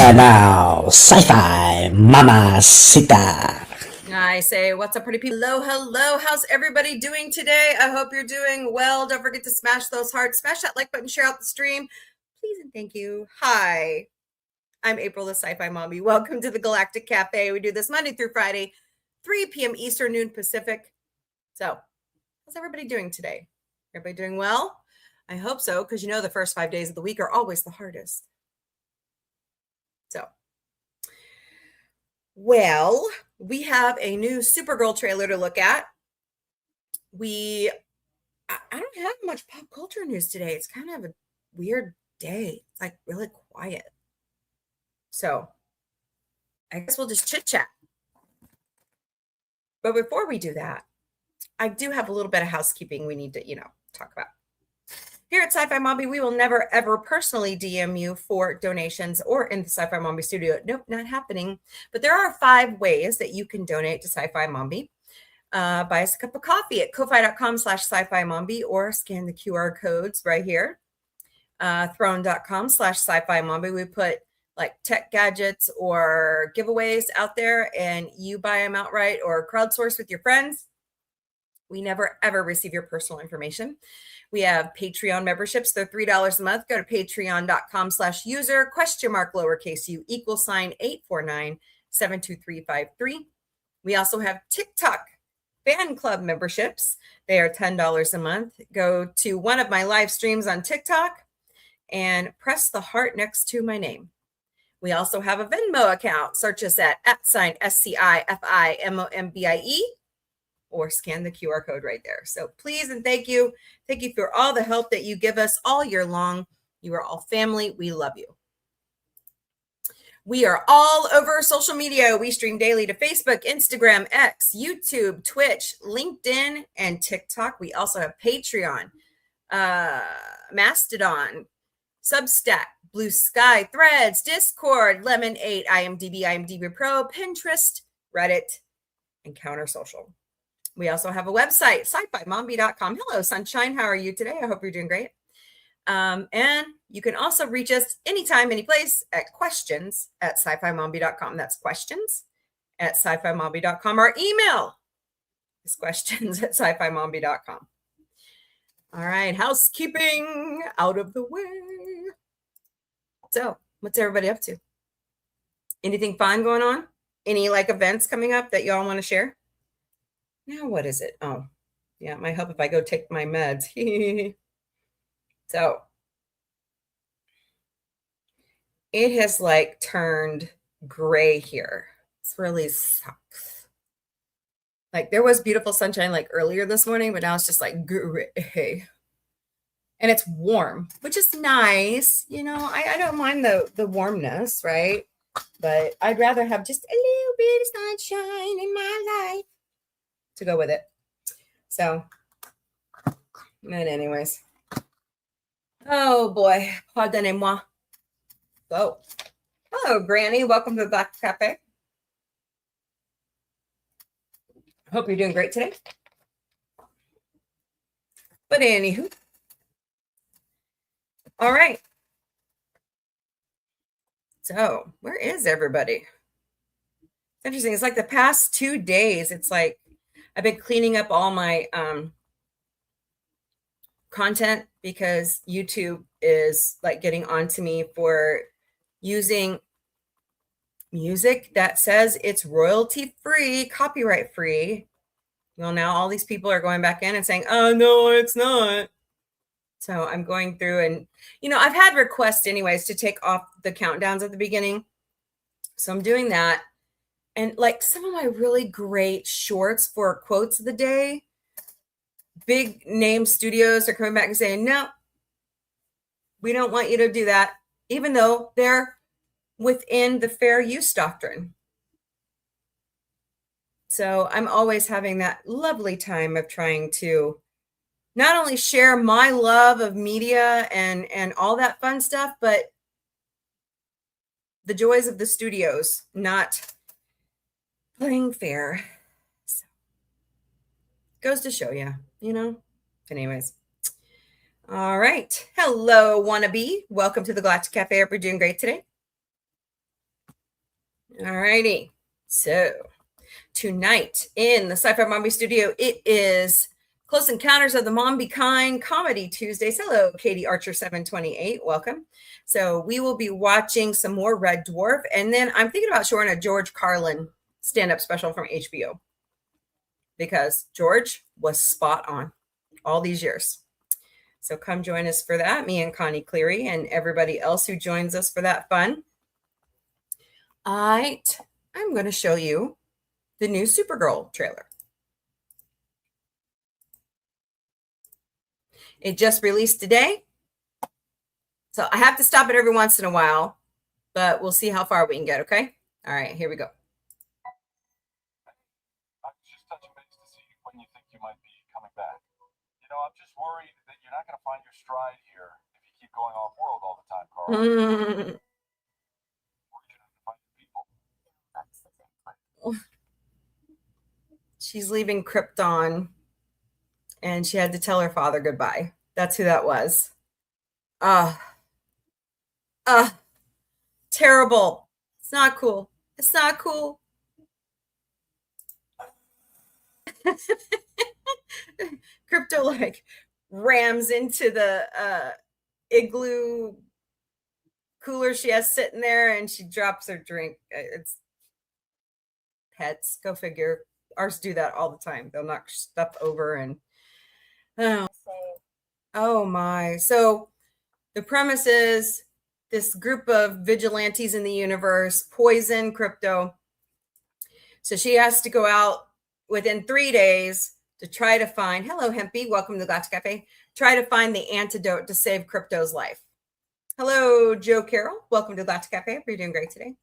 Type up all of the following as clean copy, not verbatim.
And now, sci-fi mamacita. I say, what's up, pretty people? Hello. How's everybody doing today? I hope you're doing well. Don't forget to smash those hearts, smash that like button, share out the stream. Please and thank you. Hi, I'm April, the sci-fi Mombie. Welcome to the Galactic Café. We do this Monday through Friday, 3 p.m. Eastern, noon Pacific. So, how's everybody doing today? Everybody doing well? I hope so, because you know the first 5 days of the week are always the hardest. So, well, we have a new Supergirl trailer to look at. I don't have much pop culture news today. It's kind of a weird day. It's like really quiet. So I guess we'll just chit chat. But before we do that, I do have a little bit of housekeeping we need to, talk about. Here at Sci-Fi Mombie, we will never, ever personally DM you for donations or in the Sci-Fi Mombie studio. Nope, not happening. But there are 5 ways that you can donate to Sci-Fi Mombie. Buy us a cup of coffee at ko-fi.com/sci-fi mombie or scan the QR codes right here. Throne.com/sci-fi mombie. We put like tech gadgets or giveaways out there and you buy them outright or crowdsource with your friends. We never, ever receive your personal information. We have Patreon memberships. They're $3 a month. Go to patreon.com/user lowercase u =849-72353. We also have TikTok fan club memberships. They are $10 a month. Go to one of my live streams on TikTok and press the heart next to my name. We also have a Venmo account. Search us at @SCIFIMOMBIE. Or scan the QR code right there. So please and thank you. Thank you for all the help that you give us all year long. You are all family. We love you. We are all over social media. We stream daily to Facebook, Instagram, X, YouTube, Twitch, LinkedIn, and TikTok. We also have Patreon, Mastodon, Substack, Blue Sky, Threads, Discord, Lemon8, IMDb Pro, Pinterest, Reddit, and Counter Social. We also have a website, sci-fi-mombie.com. Hello, Sunshine. How are you today? I hope you're doing great. And you can also reach us anytime, anyplace at questions@sci-fi-mombie.com. That's questions@sci-fi-mombie.com. Our email is questions@sci-fi-mombie.com. All right, housekeeping out of the way. So, what's everybody up to? Anything fun going on? Any events coming up that y'all want to share? Now, what is it? Oh, yeah, it might help if I go take my meds. So, it has turned gray here. This really sucks. There was beautiful sunshine earlier this morning, but now it's just gray. And it's warm, which is nice. I don't mind the warmness, right? But I'd rather have just a little bit of sunshine in my life to go with it. So, but anyways. Oh boy, pardonnez-moi. So, hello, Granny. Welcome to the Black Cafe. Hope you're doing great today. But anywho, all right. So, where is everybody? It's interesting. It's the past 2 days. It's I've been cleaning up all my content because YouTube is getting onto me for using music that says it's royalty free, copyright free. Well, now all these people are going back in and saying, oh, no, it's not. So I'm going through and, I've had requests anyways to take off the countdowns at the beginning. So I'm doing that. And some of my really great shorts for quotes of the day, big name studios are coming back and saying, no, we don't want you to do that, even though they're within the fair use doctrine. So I'm always having that lovely time of trying to not only share my love of media and all that fun stuff, but the joys of the studios not playing fair. So, goes to show you, Anyways. All right. Hello, wannabe. Welcome to the Galactic Cafe. Hope you're doing great today. All righty. So tonight in the Sci-Fi Mombie studio, it is Close Encounters of the Mombie Kind Comedy Tuesdays. Hello, Katie Archer 728. Welcome. So we will be watching some more Red Dwarf, and then I'm thinking about showing a George Carlin stand-up special from HBO because George was spot on all these years. So come join us for that, me and Connie Cleary and everybody else who joins us for that fun. All right, I'm going to show you the new Supergirl trailer. It just released today. So I have to stop it every once in a while, but we'll see how far we can get, okay? All right, here we go. I was just touching base to see when you think you might be coming back. You know, I'm just worried that you're not going to find your stride here if you keep going off-world all the time, Carl. Or you're going to find your people. That's the thing. She's leaving Krypton, and she had to tell her father goodbye. That's who that was. Terrible. It's not cool. It's not cool. Crypto like rams into the igloo cooler she has sitting there, and she drops her drink. It's pets. Go figure. Ours do that all the time. They'll knock stuff over and oh my. So the premise is this group of vigilantes in the universe poison Crypto. So she has to go out within 3 days to try to find, hello, Hempy, welcome to the Galactic Café, try to find the antidote to save Crypto's life. Hello, Joe Carroll, welcome to the Galactic Café. Hope you're doing great today.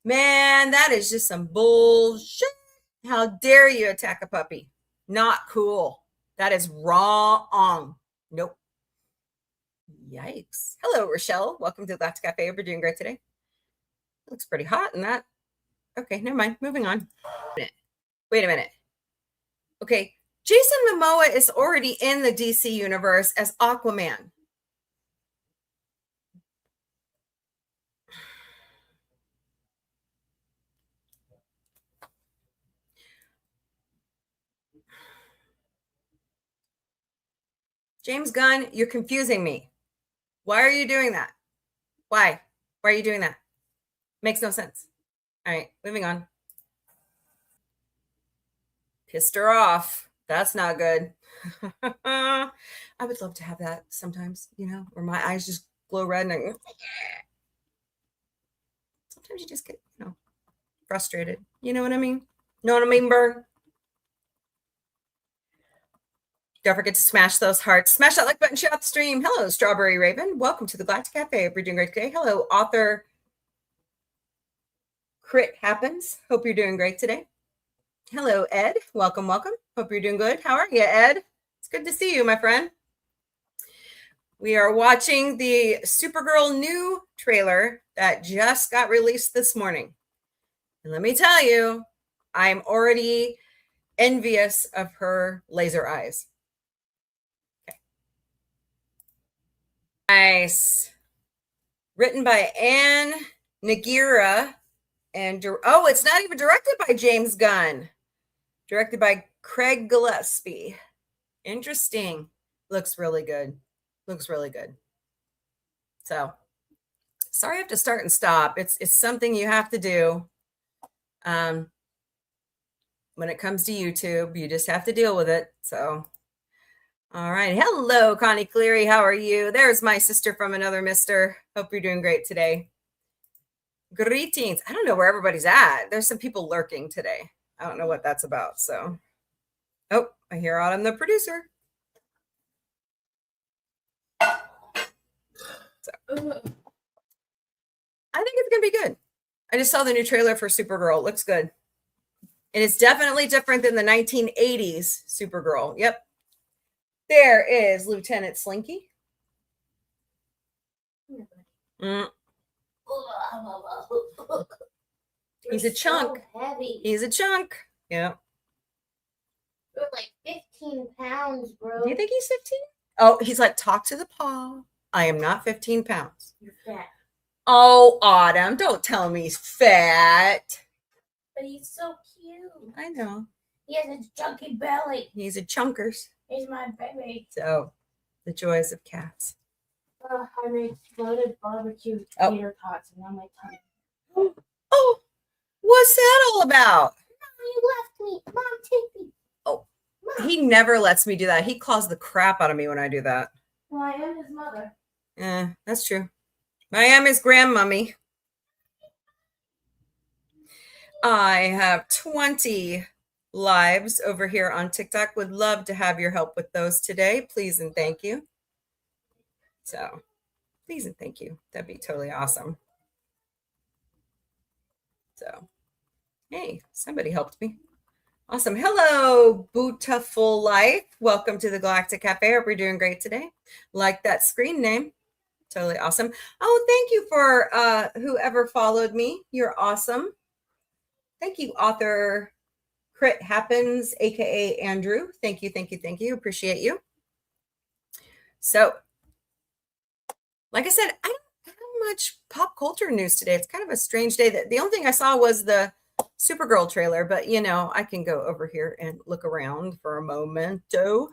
Man, that is just some bullshit. How dare you attack a puppy? Not cool. That is wrong. Nope. Yikes. Hello, Rochelle. Welcome to the Galactic Cafe. We're doing great today. Looks pretty hot in that. Okay, never mind. Moving on. Wait a minute. Okay, Jason Momoa is already in the DC universe as Aquaman. James Gunn, you're confusing me. Why are you doing that? Why? Why are you doing that? Makes no sense. All right, moving on. Pissed her off. That's not good. I would love to have that sometimes, you know, where my eyes just glow red and I, sometimes you just get, you know, frustrated. You know what I mean? Know what I mean, Burn? Don't forget to smash those hearts. Smash that like button, share out the stream. Hello, Strawberry Raven. Welcome to the Galactic Cafe. Hope you're doing great today. Hello, author Crit Happens. Hope you're doing great today. Hello, Ed. Welcome, welcome. Hope you're doing good. How are you, Ed? It's good to see you, my friend. We are watching the Supergirl new trailer that just got released this morning. And let me tell you, I'm already envious of her laser eyes. Okay. Nice. Written by Ann Nagira. And oh, it's not even directed by James Gunn. Directed by Craig Gillespie. Interesting. Looks really good. Looks really good. So, sorry I have to start and stop. It's something you have to do. When it comes to YouTube, you just have to deal with it. So, all right. Hello, Connie Cleary. How are you? There's my sister from another mister. Hope you're doing great today. Greetings. I don't know where everybody's at. There's some people lurking today. I don't know what that's about. So, oh, I hear Autumn, the producer. So, I think it's going to be good. I just saw the new trailer for Supergirl. It looks good. And it's definitely different than the 1980s Supergirl. Yep. There is Lieutenant Slinky. He's a chunk. So heavy. He's a chunk. Yeah. You're like 15 pounds, bro. Do you think he's 15? Oh, he's like, talk to the paw. I am not 15 pounds. You're fat. Oh, Autumn, don't tell me he's fat. But he's so cute. I know. He has a chunky belly. He's a chunkers. He's my baby. So, the joys of cats. I made exploded barbecue Oh. tater tots and on my tongue. Oh, what's that all about? You left me. Mom, take me. Oh, Mom. he never lets me do that. He claws the crap out of me when I do that. Well, I am his mother. That's true. I am his grandmummy. I have 20 lives over here on TikTok. Would love to have your help with those today. Please and thank you. So, please and thank you. That'd be totally awesome. So, hey, somebody helped me. Awesome. Hello, Beautiful Life. Welcome to the Galactic Café. Hope you're doing great today. Like that screen name. Totally awesome. Oh, thank you for whoever followed me. You're awesome. Thank you, author Crit Happens, aka Andrew. Thank you, thank you, thank you. Appreciate you. So, like I said, I don't have much pop culture news today. It's kind of a strange day. The only thing I saw was the Supergirl trailer, but you know, I can go over here and look around for a momento.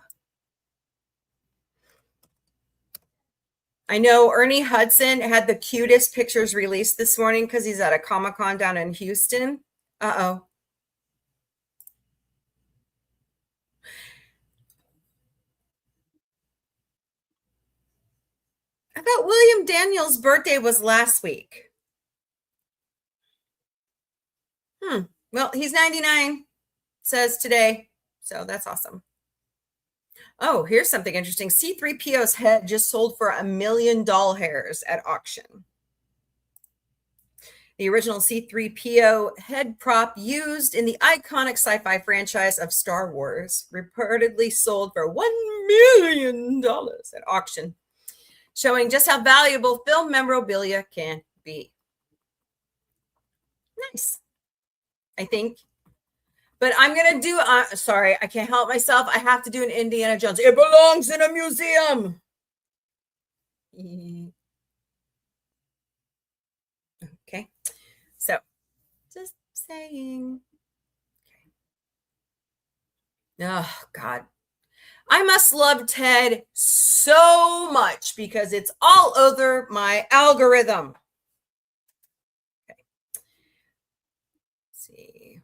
I know Ernie Hudson had the cutest pictures released this morning because he's at a Comic-Con down in Houston. Uh-oh. I thought William Daniels' birthday was last week. Well, he's 99, says today. So that's awesome. Oh, here's something interesting. C-3PO's head just sold for $1 million at auction. The original C-3PO head prop used in the iconic sci-fi franchise of Star Wars reportedly sold for $1 million at auction, showing just how valuable film memorabilia can be. Nice, I think. But I'm going to do, sorry, I can't help myself. I have to do an Indiana Jones. It belongs in a museum. Okay. So, just saying. Okay. Oh, God. I must love Ted so much because it's all over my algorithm. Okay. Let's see.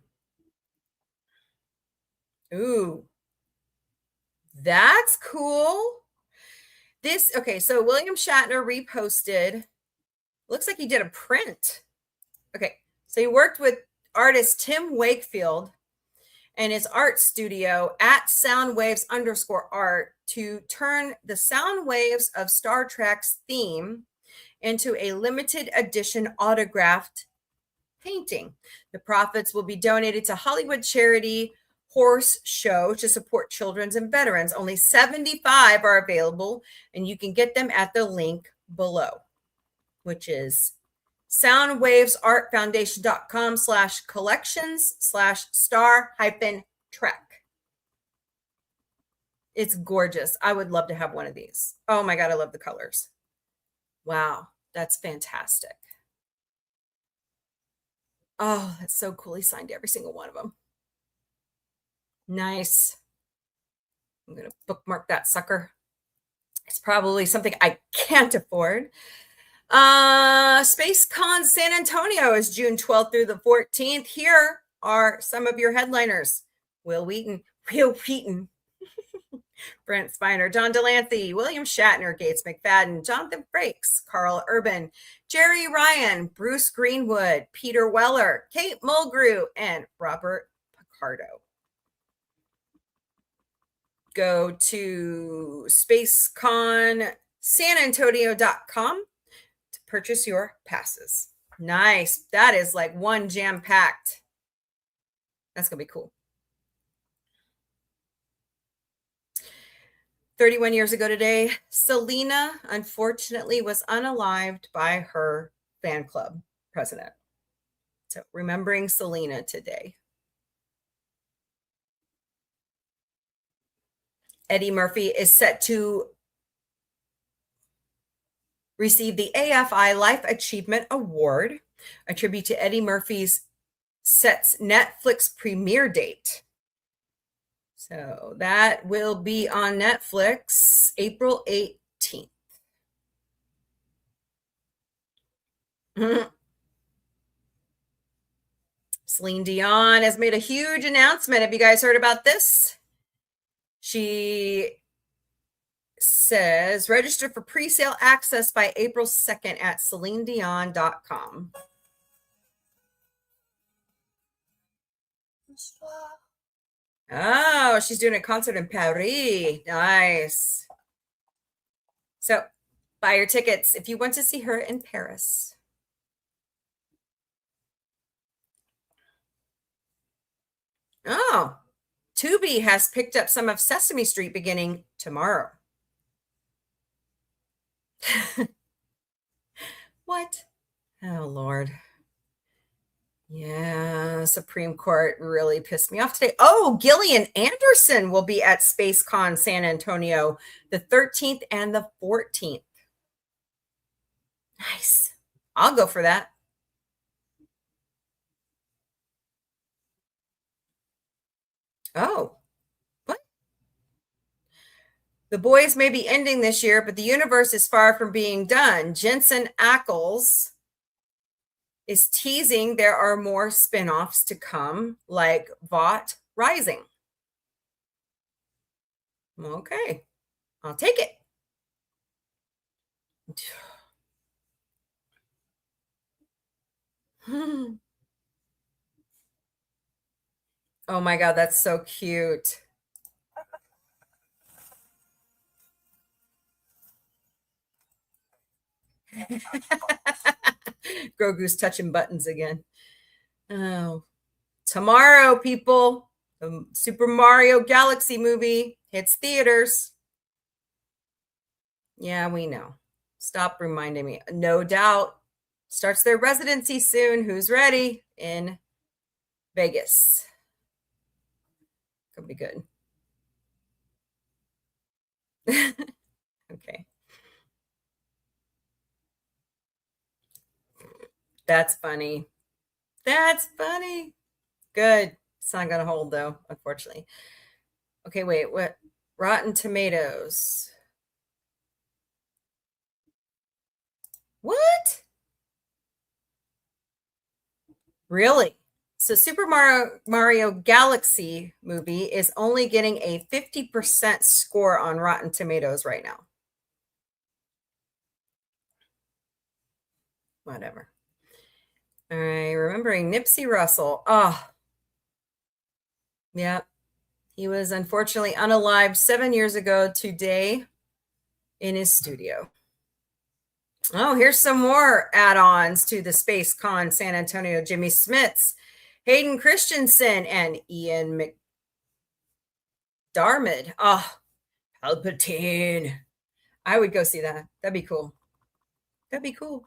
Ooh. That's cool. This, okay, so William Shatner reposted. Looks like he did a print. Okay, so he worked with artist Tim Wakefield and his art studio at soundwaves_art to turn the sound waves of Star Trek's theme into a limited edition autographed painting. The profits will be donated to Hollywood charity Horse Show to support children and veterans. Only 75 are available, and you can get them at the link below, which is soundwavesartfoundation.com/collections/star-trek. It's gorgeous. I would love to have one of these. Oh my God, I love the colors. Wow, that's fantastic. Oh, that's so cool. He signed every single one of them. Nice. I'm going to bookmark that sucker. It's probably something I can't afford. SpaceCon San Antonio is June 12th through the 14th. Here are some of your headliners. Will Wheaton, Brent Spiner, John Delancey, William Shatner, Gates McFadden, Jonathan Frakes, Carl Urban, Jerry Ryan, Bruce Greenwood, Peter Weller, Kate Mulgrew, and Robert Picardo. Go to spaceconsanantonio.com to purchase your passes. Nice. That is like one jam-packed. That's going to be cool. 31 years ago today, Selena, unfortunately, was unalived by her fan club president. So remembering Selena today. Eddie Murphy is set to received the AFI Life Achievement Award, a tribute to Eddie Murphy's set's Netflix premiere date. So that will be on Netflix April 18th. Celine Dion has made a huge announcement. Have you guys heard about this? She says register for pre-sale access by April 2nd at CelineDion.com. Oh, she's doing a concert in Paris. Nice. So buy your tickets if you want to see her in Paris. Oh, Tubi has picked up some of Sesame Street beginning tomorrow. What? Oh, Lord. Yeah, Supreme Court really pissed me off today. Oh, Gillian Anderson will be at SpaceCon San Antonio the 13th and the 14th. Nice. I'll go for that. Oh, what? The boys may be ending this year, but the universe is far from being done. Jensen Ackles is teasing there are more spin-offs to come, like Vought Rising. Okay, I'll take it. Oh my God, that's so cute. Grogu's touching buttons again. Oh, tomorrow, people, the Super Mario Galaxy movie hits theaters. Yeah, we know. Stop reminding me. No Doubt starts their residency soon. Who's ready? In Vegas. Could be good. Okay. That's funny. That's funny. Good. It's not going to hold, though, unfortunately. Okay, wait. What? Rotten Tomatoes. What? Really? So Super Mario Galaxy movie is only getting a 50% score on Rotten Tomatoes right now. Whatever. All right, remembering Nipsey Russell. Oh, yeah. He was unfortunately unalived 7 years ago today in his studio. Oh, here's some more add-ons to the SpaceCon San Antonio. Jimmy Smits, Hayden Christensen, and Ian McDiarmid. Oh, Palpatine. I would go see that. That'd be cool. That'd be cool.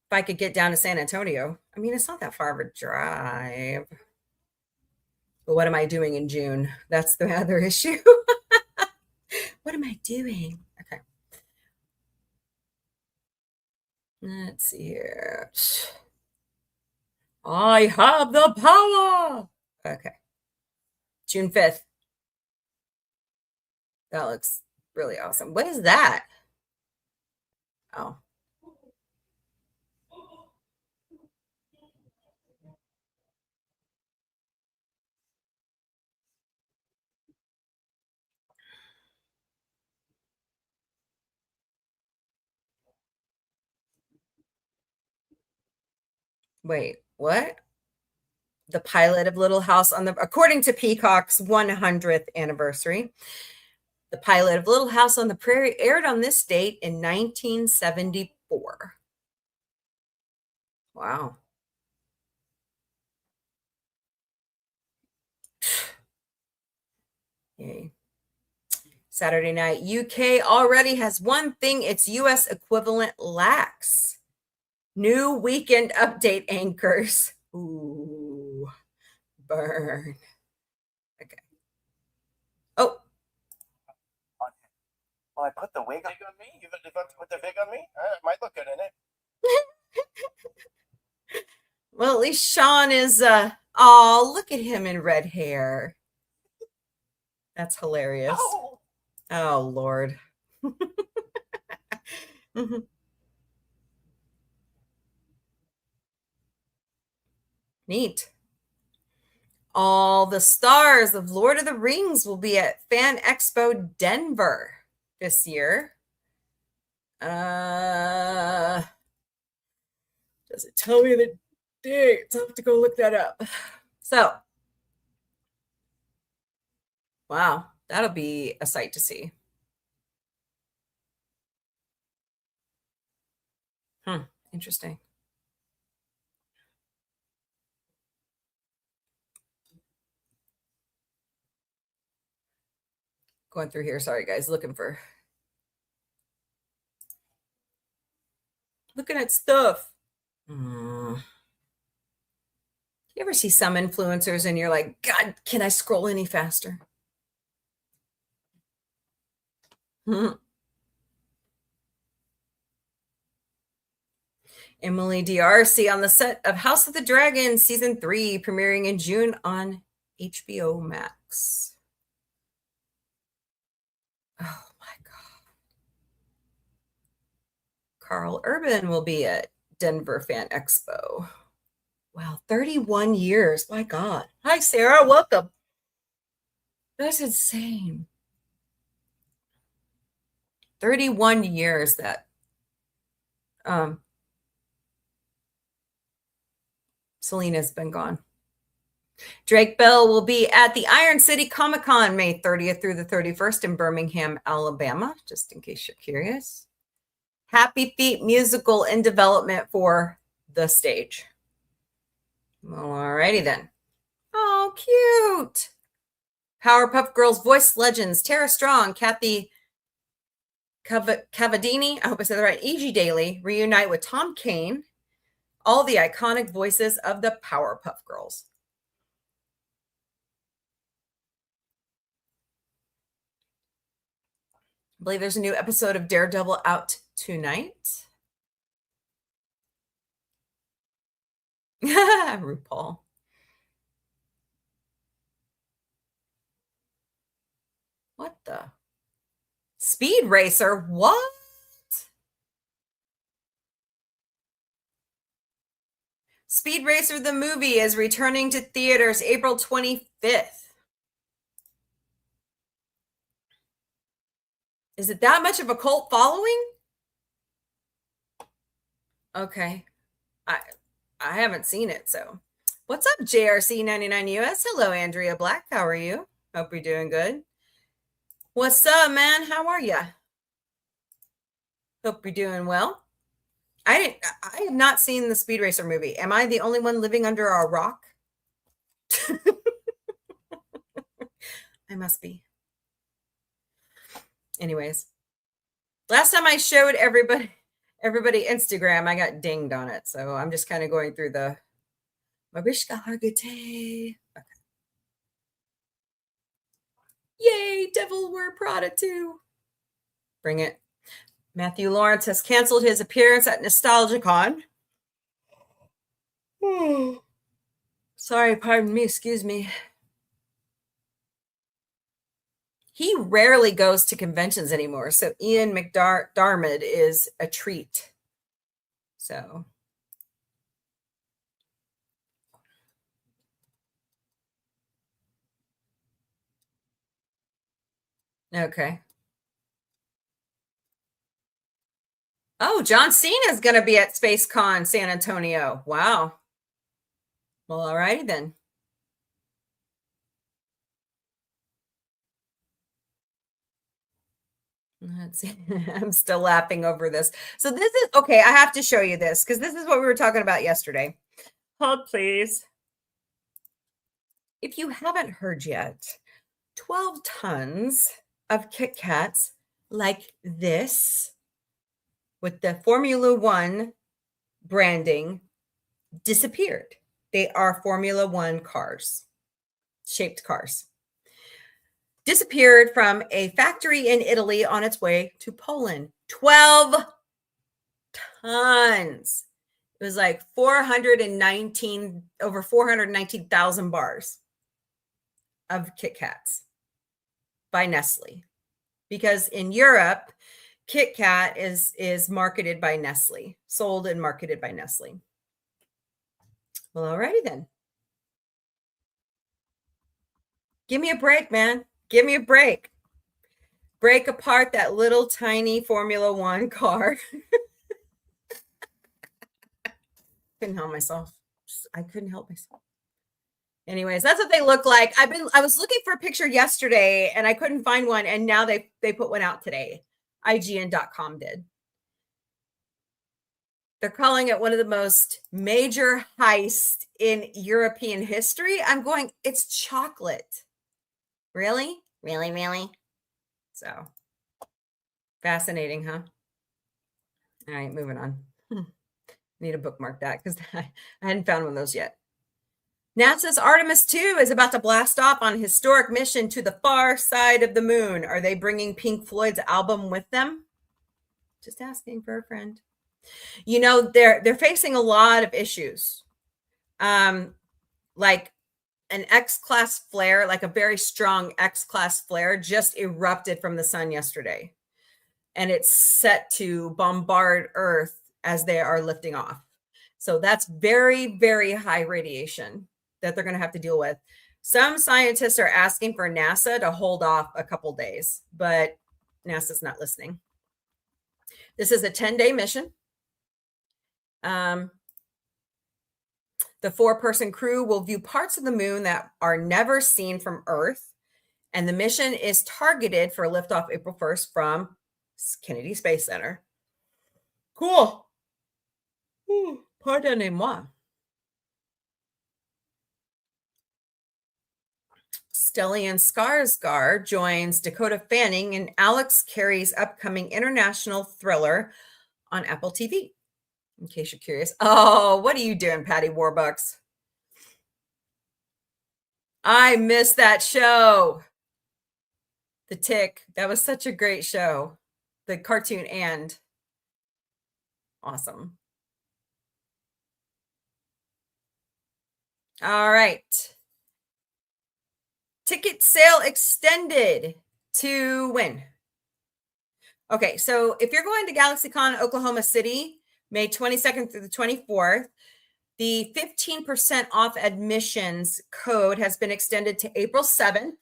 If I could get down to San Antonio. I mean, it's not that far of a drive. But what am I doing in June? That's the other issue. What am I doing? Okay. Let's see here. I have the power. Okay. June 5th. That looks really awesome. What is that? Oh. Wait, what? The pilot of Little House on the, according to Peacock's 100th anniversary, the pilot of Little House on the Prairie aired on this date in 1974. Wow. Yay. Saturday night, UK already has one thing its US equivalent lacks. New weekend update anchors. Ooh, burn. Okay. Oh. Well, I put the wig on me. You want to put the wig on me? It might look good in it. Well, at least Sean is, oh, look at him in red hair. That's hilarious. Oh. Oh, Lord. Neat. All the stars of Lord of the Rings will be at Fan Expo Denver this year. Does it tell me the dates? I'll have to go look that up. So, wow, that'll be a sight to see. Interesting. Going through here. Sorry, guys. Looking at stuff. You ever see some influencers and you're like, God, can I scroll any faster? Emily D'Arcy on the set of House of the Dragon season 3, premiering in June on HBO Max. Oh my God. Carl Urban will be at Denver Fan Expo. Wow, 31 years. My God. Hi, Sarah. Welcome. That's insane. 31 years that Selena's been gone. Drake Bell will be at the Iron City Comic-Con May 30th through the 31st in Birmingham, Alabama, just in case you're curious. Happy Feet musical in development for the stage. Alrighty then. Oh, cute. Powerpuff Girls voice legends Tara Strong, Kathy Cavadini, I hope I said that right, E.G. Daily, reunite with Tom Kane, all the iconic voices of the Powerpuff Girls. I believe there's a new episode of Daredevil out tonight. RuPaul. What the? Speed Racer? What? Speed Racer the movie is returning to theaters April 25th. Is it that much of a cult following? Okay. I haven't seen it, so. What's up, JRC99US? Hello, Andrea Black. How are you? Hope you're doing good. What's up, man? How are you? Hope you're doing well. I have not seen the Speed Racer movie. Am I the only one living under a rock? I must be. Anyways, last time I showed everybody Instagram, I got dinged on it. So I'm just kind of going through the Mariska Hargitay. Okay. Yay, Devil Wear Prada 2. Bring it. Matthew Lawrence has canceled his appearance at NostalgiaCon. Sorry, pardon me, excuse me. He rarely goes to conventions anymore, so Ian McDiarmid is a treat. So. Okay. Oh, John Cena is going to be at SpaceCon San Antonio. Wow. Well, all righty then. Let's see. I'm still laughing over this. So this is, okay, I have to show you this because this is what we were talking about yesterday. Hold, please. If you haven't heard yet, 12 tons of Kit Kats like this with the Formula One branding disappeared. They are Formula One cars, shaped cars. disappeared from a factory in Italy on its way to Poland. 12 tons. It was like over 419,000 bars of Kit Kats by Nestle. Because in Europe, Kit Kat is marketed by Nestle, sold and marketed by Nestle. Well, alrighty then. Give me a break, man. Give me a break. Break apart that little tiny Formula One car. Couldn't help myself. I couldn't help myself. Anyways, that's what they look like. I was looking for a picture yesterday and I couldn't find one, and now they put one out today. IGN.com did. They're calling it one of the most major heists in European history. I'm going, it's chocolate. Really? Really, really? So fascinating, huh? All right, moving on. Need to bookmark that because I hadn't found one of those yet. NASA's Artemis 2 is about to blast off on a historic mission to the far side of the moon. Are they bringing Pink Floyd's album with them? Just asking for a friend. You know, they're facing a lot of issues. Like an X-class flare, like a very strong X-class flare just erupted from the sun yesterday. And it's set to bombard Earth as they are lifting off. So that's very, very high radiation that they're going to have to deal with. Some scientists are asking for NASA to hold off a couple days, but NASA's not listening. This is a 10-day mission. The 4-person crew will view parts of the moon that are never seen from Earth. And the mission is targeted for liftoff April 1st from Kennedy Space Center. Cool. Pardonnez-moi. Stellan Skarsgård joins Dakota Fanning in Alex Carey's upcoming international thriller on Apple TV. In case you're curious. Oh, what are you doing, Patty Warbucks? I missed that show. The Tick. That was such a great show. The cartoon and awesome. All right. Ticket sale extended to when? Okay, so if you're going to GalaxyCon Oklahoma City, May 22nd through the 24th, the 15% off admissions code has been extended to April 7th.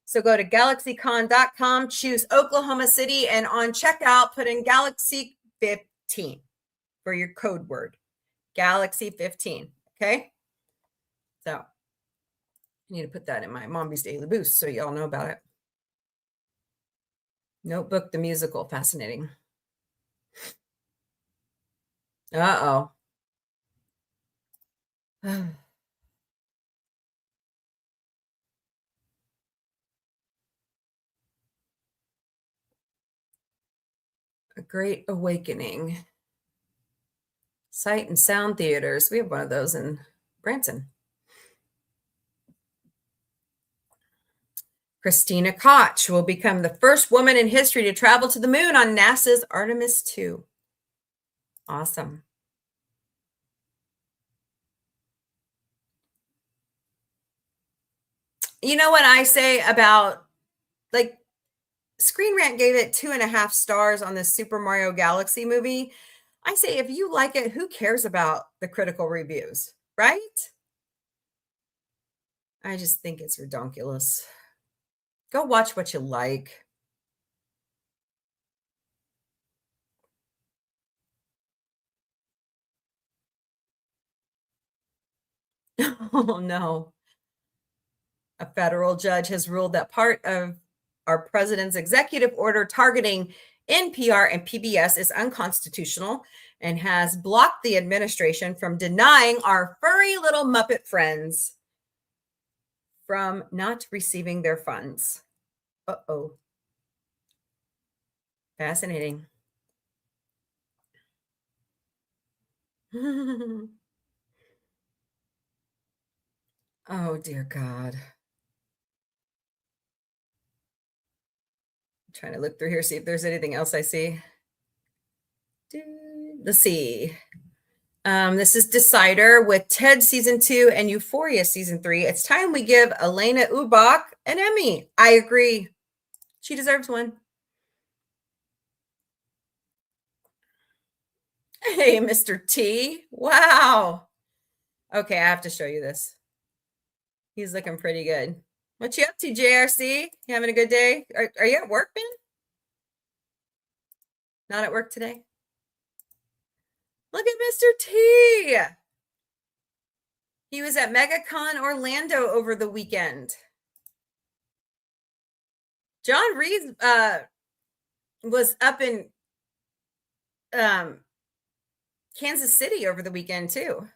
So go to galaxycon.com, choose Oklahoma City, and on checkout, put in Galaxy 15 for your code word. Galaxy 15. Okay. So I need to put that in my Mombie's Daily Boost so y'all know about it. Notebook the musical. Fascinating. Uh-oh. A Great Awakening. Sight and Sound Theaters. We have one of those in Branson. Christina Koch will become the first woman in history to travel to the moon on NASA's Artemis 2. Awesome. You know what I say about, like, Screen Rant gave it 2.5 stars on this Super Mario Galaxy movie. I say, if you like it, who cares about the critical reviews, right? I just think it's ridiculous. Go watch what you like. Oh, no. A federal judge has ruled that part of our president's executive order targeting NPR and PBS is unconstitutional and has blocked the administration from denying our furry little Muppet friends from not receiving their funds. Uh-oh. Fascinating. Oh, dear God. trying to look through here, see if there's anything else I see. Let's see. This is Decider with Ted season 2 and Euphoria season 3. It's time we give Elena Ubach an Emmy. I agree. She deserves one. Hey, Mr. T. Wow. Okay, I have to show you this. He's looking pretty good. What you up to, JRC? You having a good day? Are you at work, man? Not at work today? Look at Mr. T. He was at MegaCon Orlando over the weekend. John Reed was up in Kansas City over the weekend too.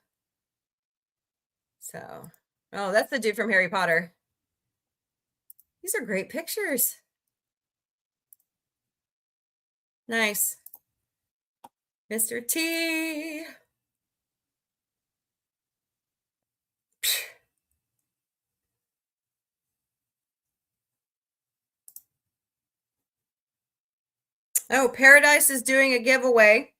So, oh, that's the dude from Harry Potter. These are great pictures. Nice. Mr. T. Oh, Paradise is doing a giveaway.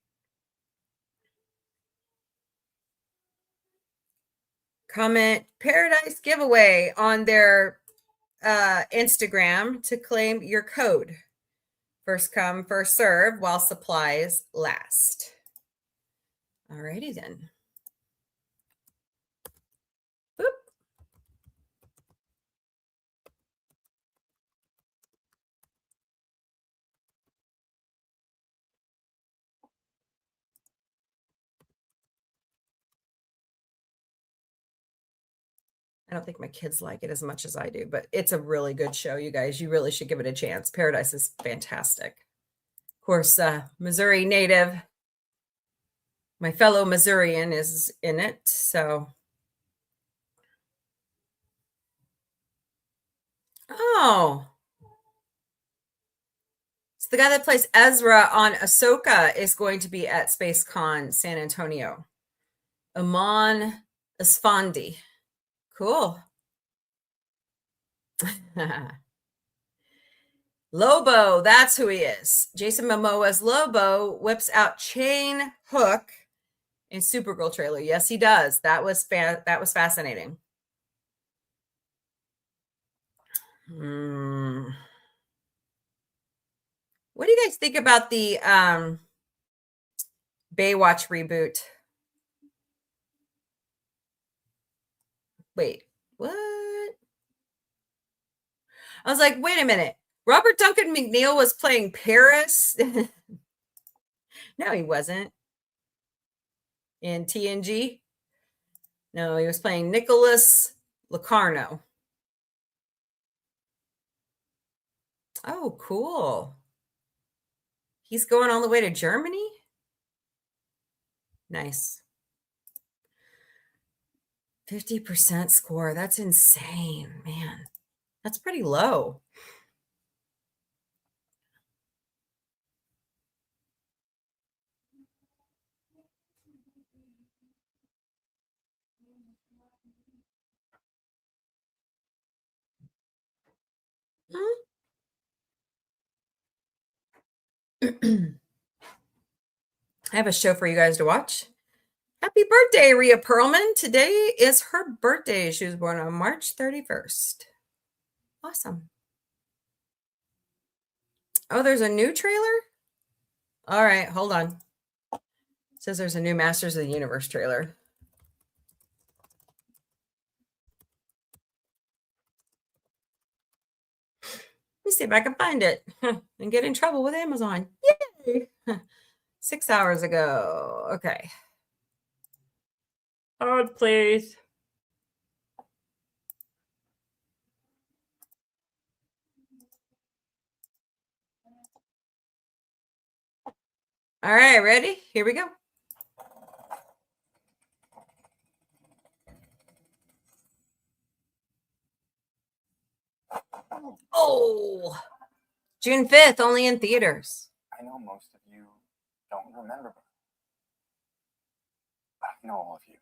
Comment Paradise giveaway on their Instagram to claim your code. First come, first serve while supplies last. Alrighty then. Boop. I don't think my kids like it as much as I do, but it's a really good show, you guys. You really should give it a chance. Paradise is fantastic. Of course, Missouri native, my fellow Missourian is in it, so. Oh. So the guy that plays Ezra on Ahsoka is going to be at SpaceCon San Antonio. Aman Asfandi. Cool. Lobo, that's who he is. Jason Momoa's Lobo whips out chain hook in Supergirl trailer. Yes, he does. That was fascinating. What do you guys think about the Baywatch reboot? Wait, what? I was like, wait a minute. Robert Duncan McNeil was playing Paris? No, he wasn't. In TNG? No, he was playing Nicholas Locarno. Oh, cool. He's going all the way to Germany? Nice. 50% score. That's insane, man. That's pretty low. I have a show for you guys to watch. Happy birthday, Rhea Perlman. Today is her birthday. She was born on March 31st. Awesome. Oh, there's a new trailer? All right, hold on. It says there's a new Masters of the Universe trailer. Let me see if I can find it and get in trouble with Amazon. Yay! 6 hours ago. Okay. Hold, please. All right, ready? Here we go. Oh, June 5th, only in theaters. I know most of you don't remember me, but I know all of you.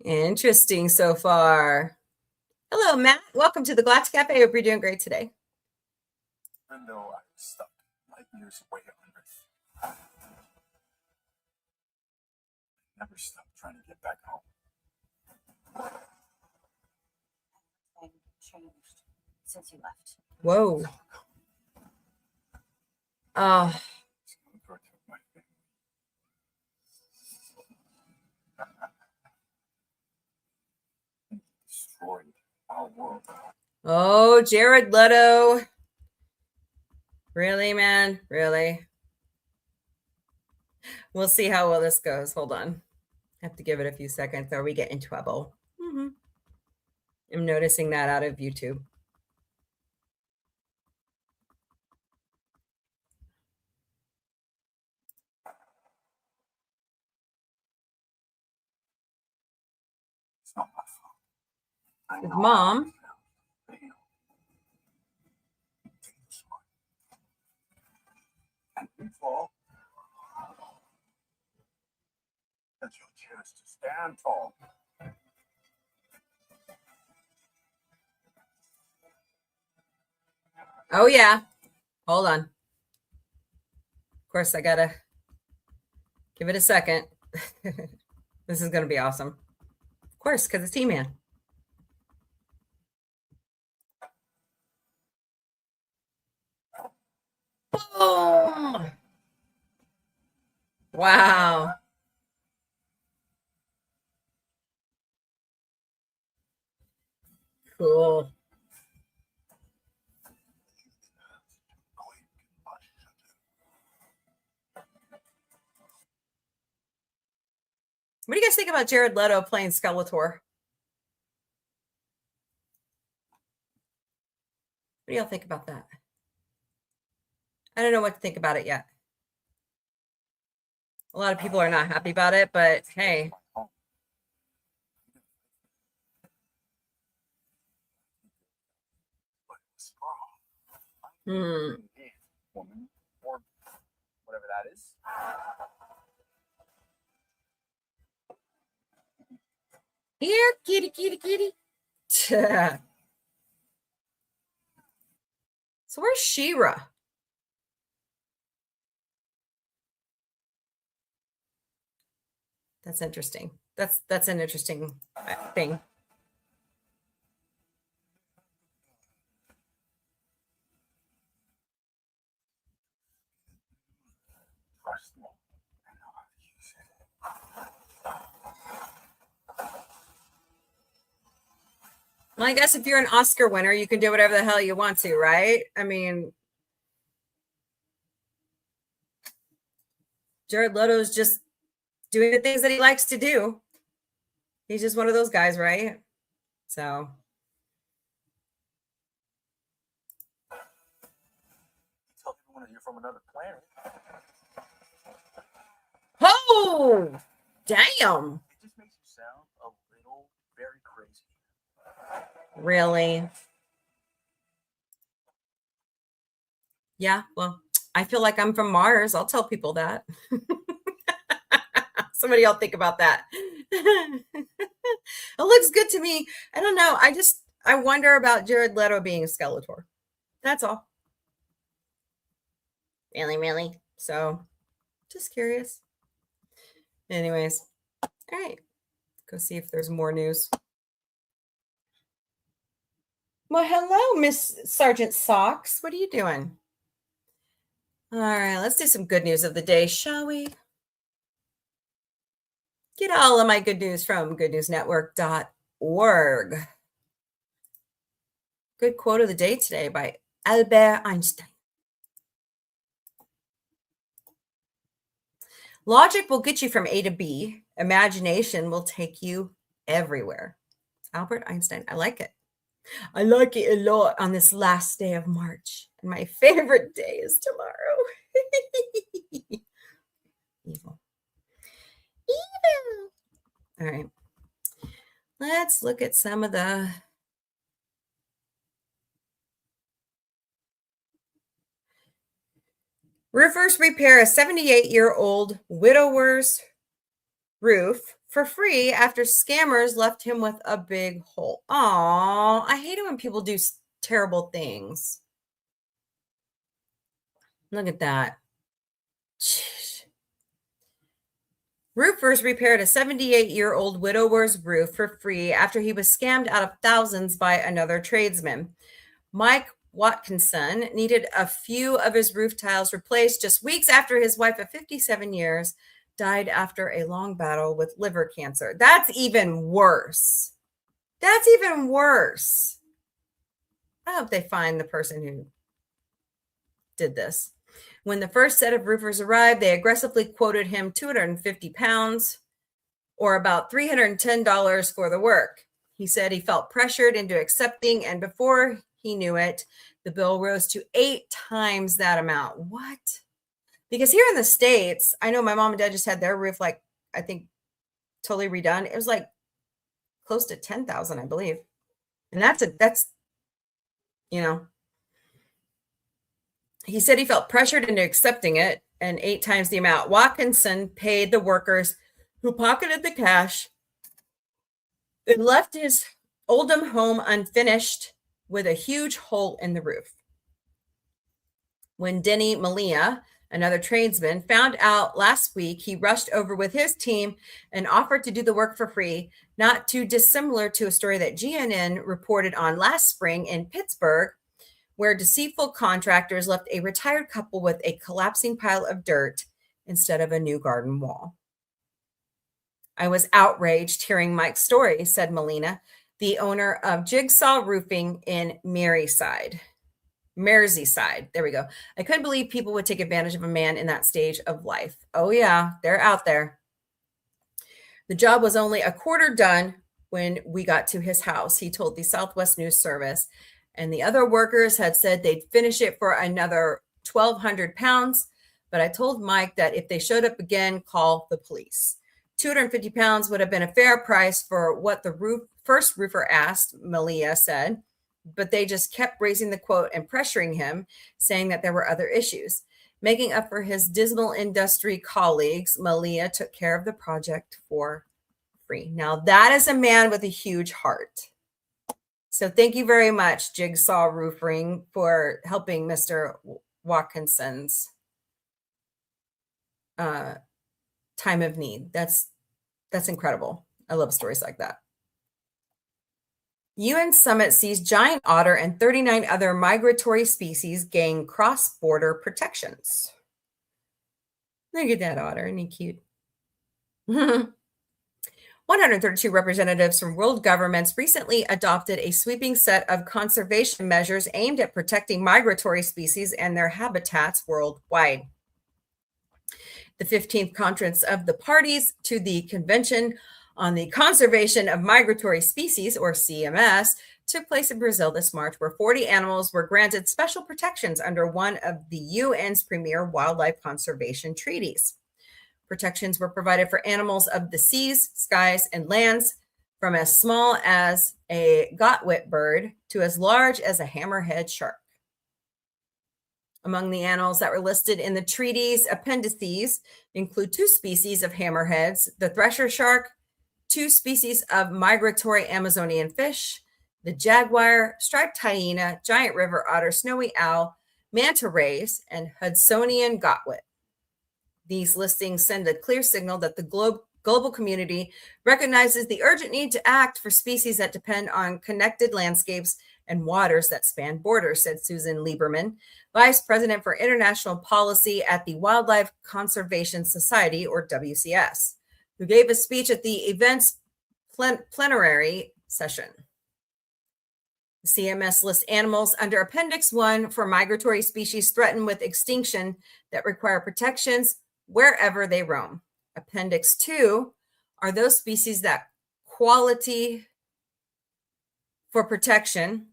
Interesting so far. Hello, Matt. Welcome to the Galactic Café. Hope you're doing great today. Even though I was stuck light years away on Earth, I never stopped trying to get back home. Thing changed since you left. Whoa. Oh, Skeletor took my family. He destroyed our world. oh, Jared Leto. Really, man? Really? We'll see how well this goes. Hold on. I have to give it a few seconds or we get in trouble. I'm noticing that out of YouTube. It's not my fault. I His know mom. I failed. Take this one. And you fall. That's your chance to stand tall. Oh, yeah. Hold on. Of course, I gotta give it a second. This is gonna be awesome. Of course, because it's T-Man. Boom! Wow. Cool. What do you guys think about Jared Leto playing Skeletor? What do y'all think about that? I don't know what to think about it yet. A lot of people are not happy about it, but hey. Woman, or whatever that is. Here, kitty, kitty, kitty. So where's She-Ra? That's interesting. That's an interesting thing. Trust me. I know how to use it. Well, I guess if you're an Oscar winner, you can do whatever the hell you want to, right? I mean, Jared Leto's just doing the things that he likes to do. He's just one of those guys, right? So. Tell everyone you're from another planet. Oh, damn. It just makes you sound a little very crazy. Really? Yeah, well, I feel like I'm from Mars. I'll tell people that. Somebody else think about that. It looks good to me. I don't know. I wonder about Jared Leto being a Skeletor. That's all. Really, really. So, just curious. Anyways, all right. Go see if there's more news. Well, hello, Miss Sergeant Socks. What are you doing? All right, let's do some good news of the day, shall we? Get all of my good news from goodnewsnetwork.org. Good quote of the day today by Albert Einstein. Logic will get you from A to B. Imagination will take you everywhere. Albert Einstein. I like it. I like it a lot on this last day of March. And my favorite day is tomorrow. Evil. Evil. All right. Let's look at some of the roofers repair a 78-year-old widower's roof for free after scammers left him with a big hole. Aw, I hate it when people do terrible things. Look at that. Jeez. Roofers repaired a 78-year-old widower's roof for free after he was scammed out of thousands by another tradesman. Mike Watkinson needed a few of his roof tiles replaced just weeks after his wife of 57 years died after a long battle with liver cancer. That's even worse. That's even worse. I hope they find the person who did this. When the first set of roofers arrived, they aggressively quoted him £250 or about $310 for the work. He said he felt pressured into accepting, and before he knew it, the bill rose to 8 times that amount. What? Because here in the States, I know my mom and dad just had their roof, like, I think totally redone. It was like close to 10,000, I believe. And that's, you know, he said he felt pressured into accepting it, and 8 times the amount. Watkinson paid the workers who pocketed the cash and left his Oldham home unfinished with a huge hole in the roof. When Denny Malia, another tradesman, found out last week, he rushed over with his team and offered to do the work for free, not too dissimilar to a story that GNN reported on last spring in Pittsburgh, where deceitful contractors left a retired couple with a collapsing pile of dirt instead of a new garden wall. I was outraged hearing Mike's story, said Melina, the owner of Jigsaw Roofing in Merseyside. There we go. I couldn't believe people would take advantage of a man in that stage of life. Oh, yeah, they're out there. The job was only a quarter done when we got to his house, he told the Southwest News Service. And the other workers had said they'd finish it for another £1,200. But I told Mike that if they showed up again, call the police. £250 would have been a fair price for what the first roofer asked, Malia said. But they just kept raising the quote and pressuring him, saying that there were other issues. Making up for his dismal industry colleagues, Malia took care of the project for free. Now, that is a man with a huge heart. So thank you very much, Jigsaw Roofing, for helping Mr. Watkinson's time of need. That's incredible. I love stories like that. UN summit sees giant otter and 39 other migratory species gain cross-border protections. Look at that otter. Isn't he cute? 132 representatives from world governments recently adopted a sweeping set of conservation measures aimed at protecting migratory species and their habitats worldwide. The 15th conference of the parties to the Convention on the Conservation of Migratory Species, or CMS, took place in Brazil this March, where 40 animals were granted special protections under one of the UN's premier wildlife conservation treaties. Protections were provided for animals of the seas, skies, and lands, from as small as a gotwit bird to as large as a hammerhead shark. Among the animals that were listed in the treaty's appendices include 2 species of hammerheads, the thresher shark, 2 species of migratory Amazonian fish, the jaguar, striped hyena, giant river otter, snowy owl, manta rays, and Hudsonian gotwit. These listings send a clear signal that the global community recognizes the urgent need to act for species that depend on connected landscapes and waters that span borders, said Susan Lieberman, Vice President for International Policy at the Wildlife Conservation Society, or WCS, who gave a speech at the event's plenary session. The CMS lists animals under Appendix 1 for migratory species threatened with extinction that require protections wherever they roam. Appendix 2 are those species that quality for protection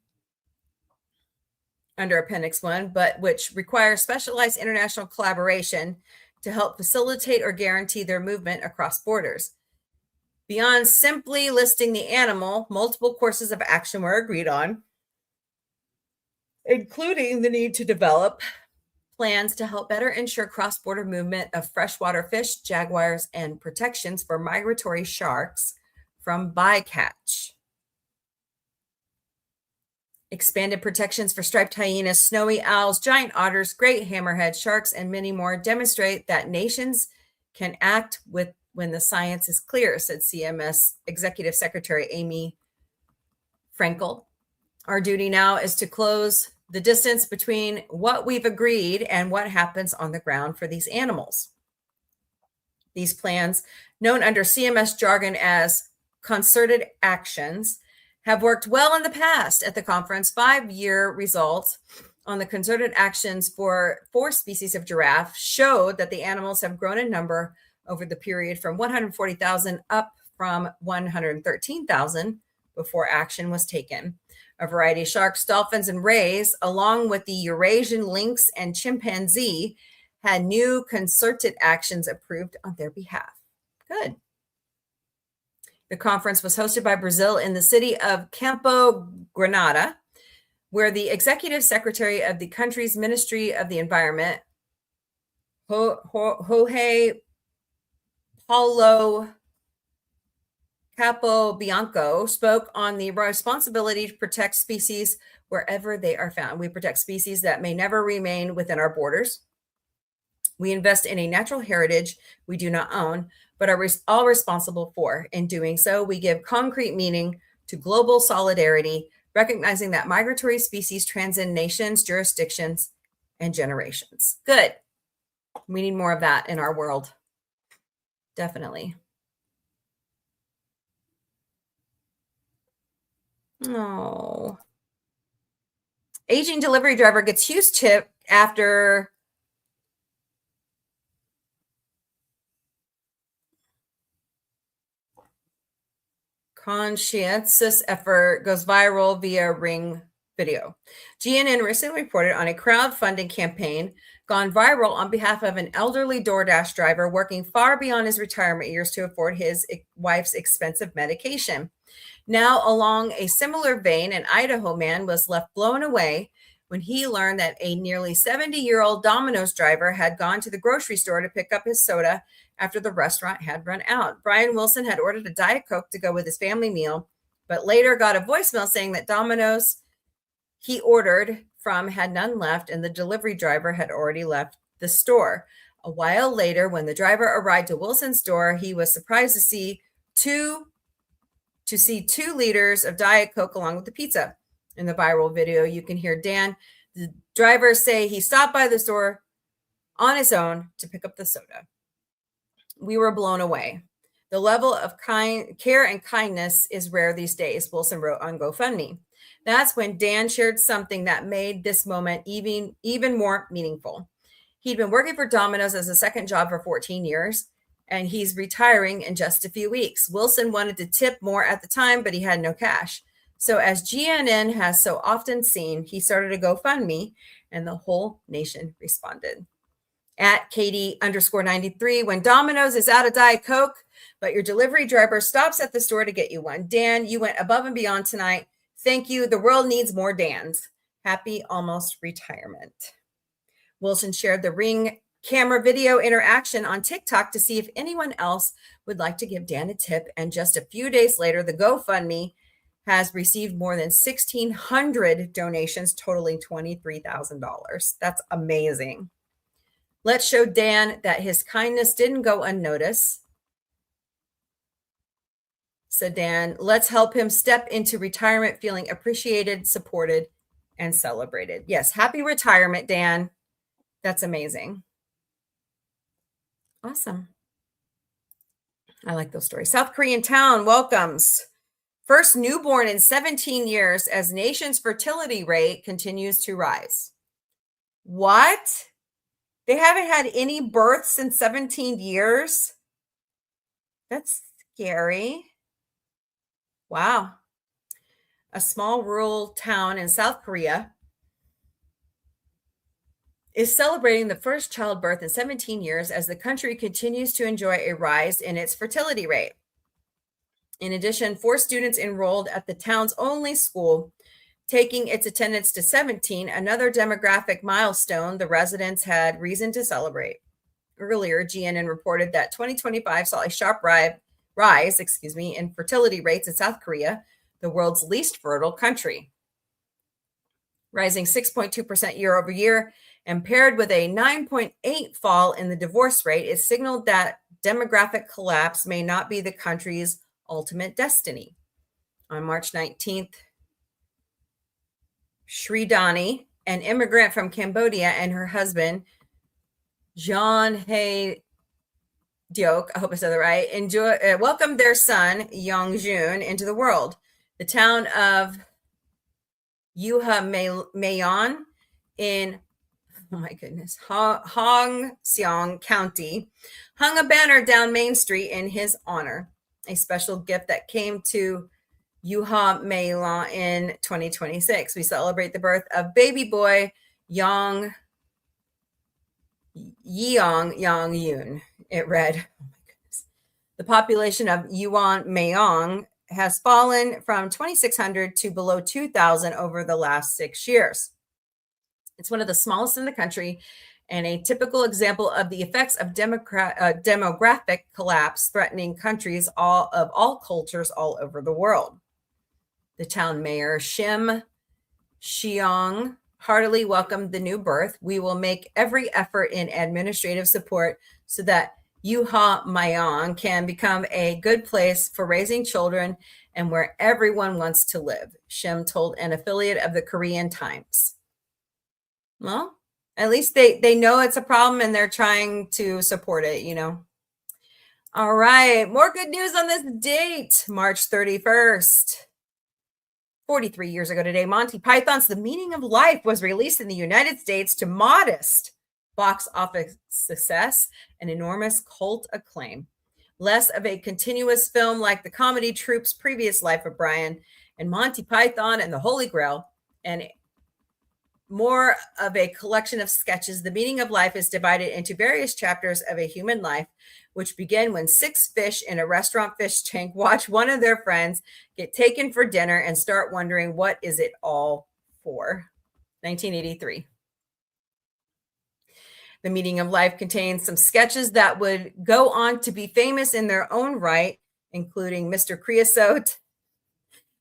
under Appendix 1, but which require specialized international collaboration to help facilitate or guarantee their movement across borders. Beyond simply listing the animal, multiple courses of action were agreed on, including the need to develop plans to help better ensure cross-border movement of freshwater fish, jaguars, and protections for migratory sharks from bycatch. Expanded protections for striped hyenas, snowy owls, giant otters, great hammerhead sharks, and many more demonstrate that nations can act when the science is clear, said CMS Executive Secretary Amy Frankel. Our duty now is to close the distance between what we've agreed and what happens on the ground for these animals. These plans, known under CMS jargon as concerted actions, have worked well in the past. At the conference, 5-year results on the concerted actions for 4 species of giraffe showed that the animals have grown in number over the period from 140,000 up from 113,000 before action was taken. A variety of sharks, dolphins, and rays, along with the Eurasian lynx and chimpanzee, had new concerted actions approved on their behalf. Good. The conference was hosted by Brazil in the city of Campo Granada, where the executive secretary of the country's Ministry of the Environment, Jorge Paulo Capobianco, spoke on the responsibility to protect species wherever they are found. We protect species that may never remain within our borders. We invest in a natural heritage we do not own, but are all responsible for. In doing so, we give concrete meaning to global solidarity, recognizing that migratory species transcend nations, jurisdictions, and generations. Good. We need more of that in our world. Definitely. Oh. Aging delivery driver gets huge tip after conscientious effort goes viral via Ring video. GNN recently reported on a crowdfunding campaign gone viral on behalf of an elderly DoorDash driver working far beyond his retirement years to afford his wife's expensive medication. Now, along a similar vein, an Idaho man was left blown away when he learned that a nearly 70-year-old Domino's driver had gone to the grocery store to pick up his soda after the restaurant had run out. Brian Wilson had ordered a Diet Coke to go with his family meal, but later got a voicemail saying that Domino's he ordered from had none left, and the delivery driver had already left the store. A while later, when the driver arrived to Wilson's door, he was surprised to see 2 liters of Diet Coke along with the pizza. In the viral video, you can hear Dan, the driver, say he stopped by the store on his own to pick up the soda. We were blown away. The level of care and kindness is rare these days, Wilson wrote on GoFundMe. That's when Dan shared something that made this moment even more meaningful. He'd been working for Domino's as a second job for 14 years, and he's retiring in just a few weeks. Wilson wanted to tip more at the time, but he had no cash. So as GNN has so often seen, he started a GoFundMe, and the whole nation responded. At Katie_93, when Domino's is out of Diet Coke, but your delivery driver stops at the store to get you one. Dan, you went above and beyond tonight. Thank you. The world needs more Dans. Happy almost retirement. Wilson shared the Ring camera video interaction on TikTok to see if anyone else would like to give Dan a tip. And just a few days later, the GoFundMe has received more than 1,600 donations, totaling $23,000. That's amazing. Let's show Dan that his kindness didn't go unnoticed. Said Dan, let's help him step into retirement feeling appreciated, supported, and celebrated. Yes, happy retirement, Dan. That's amazing. Awesome. I like those stories. South Korean town welcomes first newborn in 17 years as nation's fertility rate continues to rise. What? They haven't had any births in 17 years? That's scary. Wow. A small rural town in South Korea is celebrating the first childbirth in 17 years as the country continues to enjoy a rise in its fertility rate. In addition, 4 students enrolled at the town's only school taking its attendance to 17, another demographic milestone the residents had reason to celebrate. Earlier, GNN reported that 2025 saw a sharp rise in fertility rates in South Korea, the world's least fertile country, rising 6.2% year over year, and paired with a 9.8 fall in the divorce rate, it signaled that demographic collapse may not be the country's ultimate destiny. On March 19th, Sridhani, an immigrant from Cambodia, and her husband, Jeon Hae Diok, I hope I said that right, welcomed their son, Youngjun, into the world. The town of Mayon in, oh my goodness, Hongseong County, hung a banner down Main Street in his honor, a special gift that came to Yuha Maylon in 2026. We celebrate the birth of baby boy Yeong Yoon. It read, oh my goodness. The population of Yuan Mayong has fallen from 2,600 to below 2,000 over the last 6 years. It's one of the smallest in the country and a typical example of the effects of demographic collapse threatening countries of all cultures all over the world. The town mayor, Shim Xiong, heartily welcomed the new birth. We will make every effort in administrative support so that Yuha Mayong can become a good place for raising children and where everyone wants to live, Shim told an affiliate of the Korean Times. Well, at least they know it's a problem and they're trying to support it, you know. All right, more good news on this date, March 31st. 43 years ago today, Monty Python's The Meaning of Life was released in the United States to modest box office success and enormous cult acclaim. Less of a continuous film like the comedy troupe's previous life of Brian and Monty Python and the Holy Grail, and more of a collection of sketches. The Meaning of Life is divided into various chapters of a human life, which begin when 6 fish in a restaurant fish tank watch one of their friends get taken for dinner and start wondering, what is it all for? 1983. The Meaning of Life contains some sketches that would go on to be famous in their own right, including Mr. Creosote,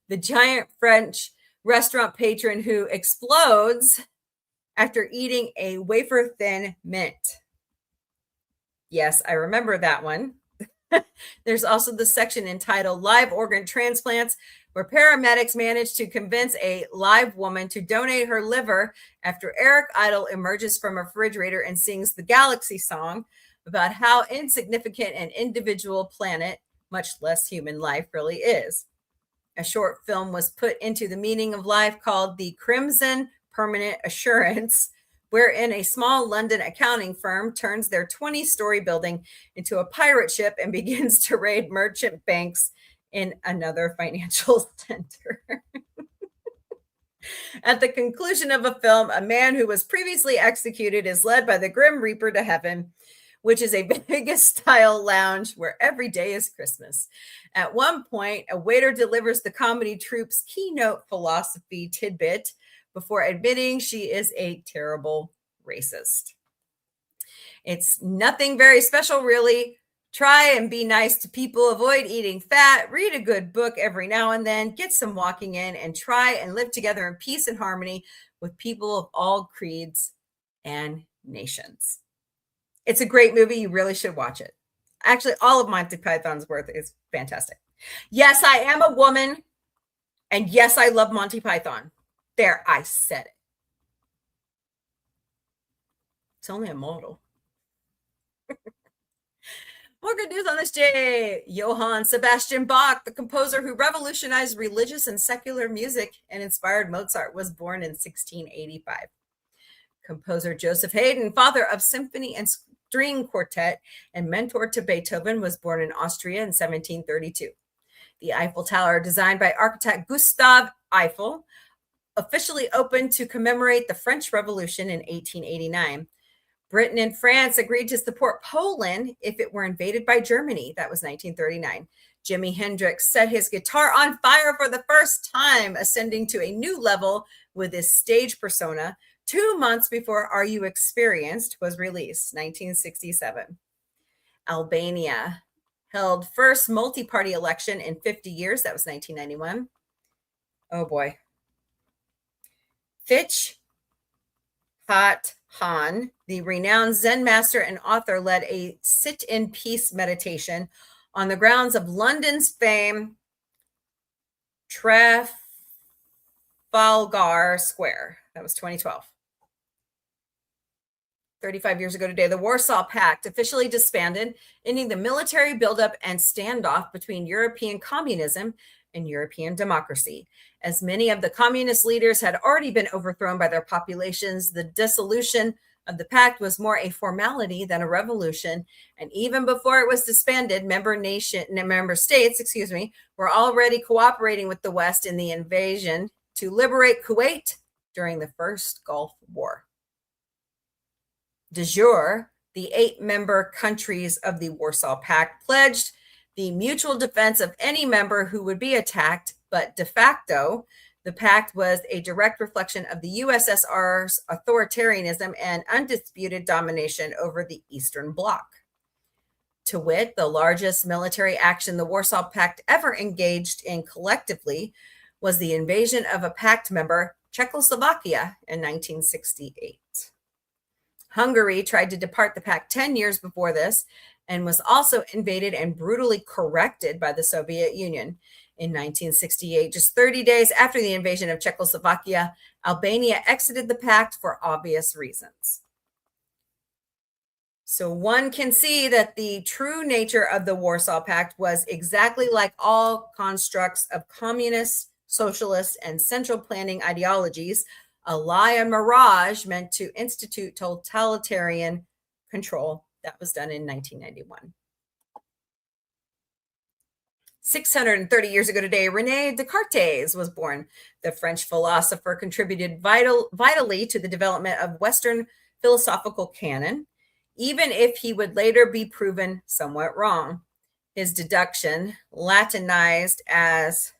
the giant French restaurant patron who explodes after eating a wafer-thin mint. Yes, I remember that one. There's also the section entitled Live Organ Transplants, where paramedics managed to convince a live woman to donate her liver after Eric Idle emerges from a refrigerator and sings the Galaxy song about how insignificant an individual planet, much less human life, really is. A short film was put into The Meaning of Life called The Crimson Permanent Assurance, wherein a small London accounting firm turns their 20-story building into a pirate ship and begins to raid merchant banks in another financial center. At the conclusion of a film, a man who was previously executed is led by the Grim Reaper to heaven, which is a Vegas-style lounge where every day is Christmas. At one point, a waiter delivers the comedy troupe's keynote philosophy tidbit before admitting she is a terrible racist. It's nothing very special, really. Try and be nice to people, avoid eating fat, read a good book every now and then, get some walking in, and try and live together in peace and harmony with people of all creeds and nations. It's a great movie. You really should watch it. Actually, all of Monty Python's work is fantastic. Yes, I am a woman. And yes, I love Monty Python. There, I said it. It's only a model. More good news on this day. Johann Sebastian Bach, the composer who revolutionized religious and secular music and inspired Mozart, was born in 1685. Composer Joseph Haydn, father of symphony and string quartet and mentor to Beethoven, was born in Austria in 1732. The Eiffel Tower, designed by architect Gustave Eiffel, officially opened to commemorate the French Revolution in 1889. Britain and France agreed to support Poland if it were invaded by Germany. That was 1939. Jimi Hendrix set his guitar on fire for the first time, ascending to a new level with his stage persona 2 months before Are You Experienced was released, 1967. Albania held first multi-party election in 50 years. That was 1991. Oh boy. Thich Nhat Hanh, the renowned Zen master and author, led a sit-in-peace meditation on the grounds of London's famed Trafalgar Square. That was 2012. 35 years ago today, the Warsaw Pact officially disbanded, ending the military buildup and standoff between European communism and European democracy. As many of the communist leaders had already been overthrown by their populations, the dissolution of the pact was more a formality than a revolution. And even before it was disbanded, member states, were already cooperating with the West in the invasion to liberate Kuwait during the First Gulf War. De jure, the 8 member countries of the Warsaw Pact pledged the mutual defense of any member who would be attacked, but de facto, the pact was a direct reflection of the USSR's authoritarianism and undisputed domination over the Eastern Bloc. To wit, the largest military action the Warsaw Pact ever engaged in collectively was the invasion of a pact member, Czechoslovakia, in 1968. Hungary tried to depart the pact 10 years before this and was also invaded and brutally corrected by the Soviet Union. In 1968, just 30 days after the invasion of Czechoslovakia, Albania exited the pact for obvious reasons. So one can see that the true nature of the Warsaw Pact was exactly like all constructs of communist, socialist, and central planning ideologies, a lie and mirage meant to institute totalitarian control. That was done in 1991. 630 years ago today, René Descartes was born. The French philosopher contributed vitally to the development of Western philosophical canon, even if he would later be proven somewhat wrong. His deduction, Latinized as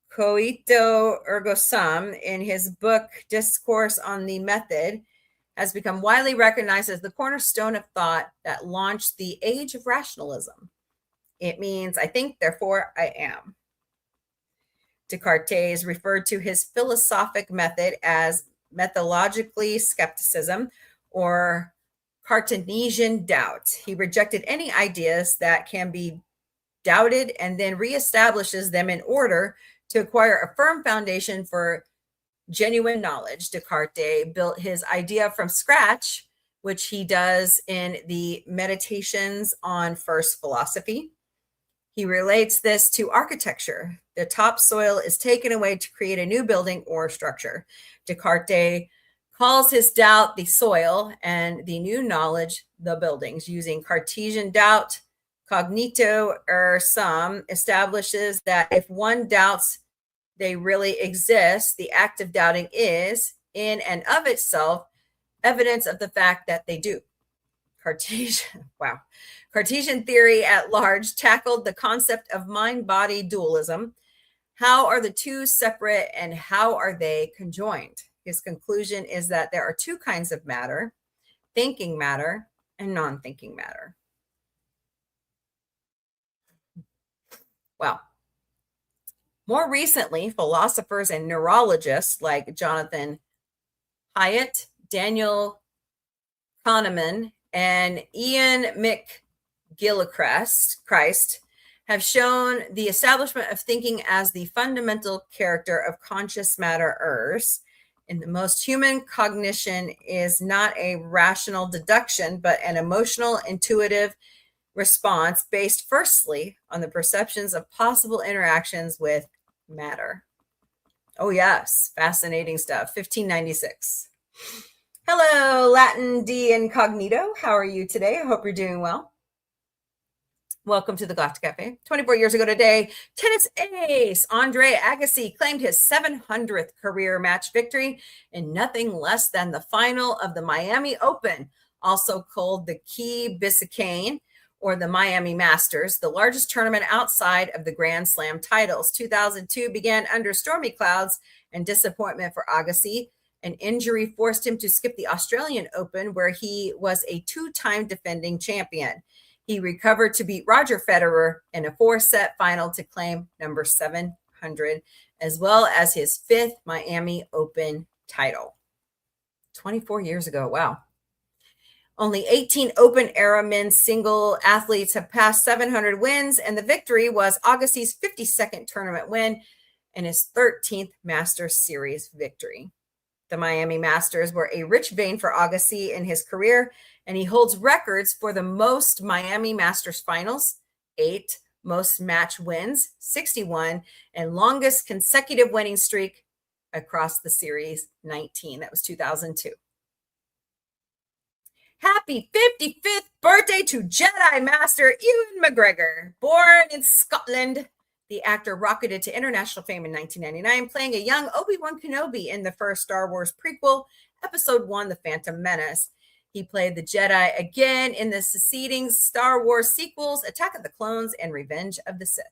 Cogito ergo sum in his book Discourse on the Method, has become widely recognized as the cornerstone of thought that launched the age of rationalism. It means I think, therefore I am. Descartes referred to his philosophic method as methodologically skepticism or Cartesian doubt. He rejected any ideas that can be doubted and then reestablishes them in order to acquire a firm foundation for genuine knowledge. Descartes built his idea from scratch, which he does in the Meditations on First Philosophy. He relates this to architecture. The topsoil is taken away to create a new building or structure. Descartes calls his doubt the soil and the new knowledge the buildings. Using Cartesian doubt, cognito ergo sum establishes that if one doubts they really exist, the act of doubting is, in and of itself, evidence of the fact that they do. Cartesian theory at large tackled the concept of mind-body dualism. How are the two separate and how are they conjoined? His conclusion is that there are 2 kinds of matter, thinking matter and non-thinking matter. Well, more recently, philosophers and neurologists like Jonathan Haidt, Daniel Kahneman, and Ian McGilchrist have shown the establishment of thinking as the fundamental character of conscious matter-ers. In the most human, cognition is not a rational deduction, but an emotional, intuitive response based firstly on the perceptions of possible interactions with matter. Oh yes, fascinating stuff. 1596. Hello, Latin D Incognito. How are you today? I hope you're doing well. Welcome to the Galactic Café. 24 years ago today, tennis ace Andre Agassi claimed his 700th career match victory in nothing less than the final of the Miami Open, also called the Key Biscayne or the Miami Masters, the largest tournament outside of the Grand Slam titles. 2002 began under stormy clouds and disappointment for Agassi. An injury forced him to skip the Australian Open, where he was a two-time defending champion. He recovered to beat Roger Federer in a 4-set final to claim number 700, as well as his 5th Miami Open title. 24 years ago. Wow. Only 18 Open era men's single athletes have passed 700 wins, and the victory was Agassi's 52nd tournament win and his 13th Masters Series victory. The Miami Masters were a rich vein for Agassi in his career, and he holds records for the most Miami Masters finals, 8, most match wins, 61, and longest consecutive winning streak across the series, 19. That was 2002. Happy 55th birthday to Jedi Master Ewan McGregor. Born in Scotland, the actor rocketed to international fame in 1999, playing a young Obi-Wan Kenobi in the first Star Wars prequel, Episode 1, The Phantom Menace. He played the Jedi again in the succeeding Star Wars sequels, Attack of the Clones and Revenge of the Sith.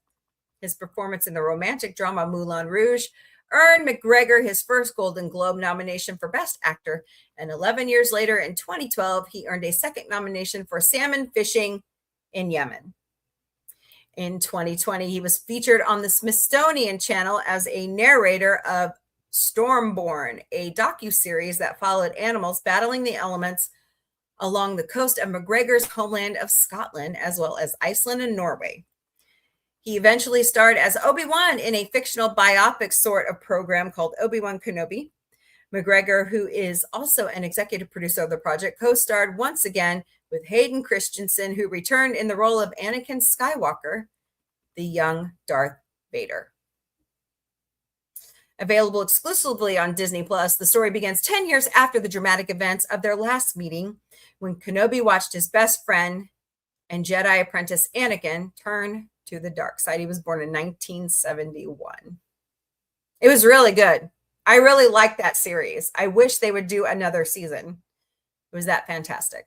His performance in the romantic drama Moulin Rouge earned McGregor his first Golden Globe nomination for Best Actor, and 11 years later, in 2012, he earned a second nomination for salmon fishing in Yemen. In 2020, he was featured on the Smithsonian Channel as a narrator of Stormborn, a docuseries that followed animals battling the elements along the coast of McGregor's homeland of Scotland, as well as Iceland and Norway. He eventually starred as Obi-Wan in a fictional biopic sort of program called Obi-Wan Kenobi. McGregor, who is also an executive producer of the project, co-starred once again with Hayden Christensen, who returned in the role of Anakin Skywalker, the young Darth Vader. Available exclusively on Disney+, the story begins 10 years after the dramatic events of their last meeting, when Kenobi watched his best friend and Jedi apprentice Anakin turn to the dark side. He was born in 1971. It was really good. I really liked that series. I wish they would do another season. It was that fantastic.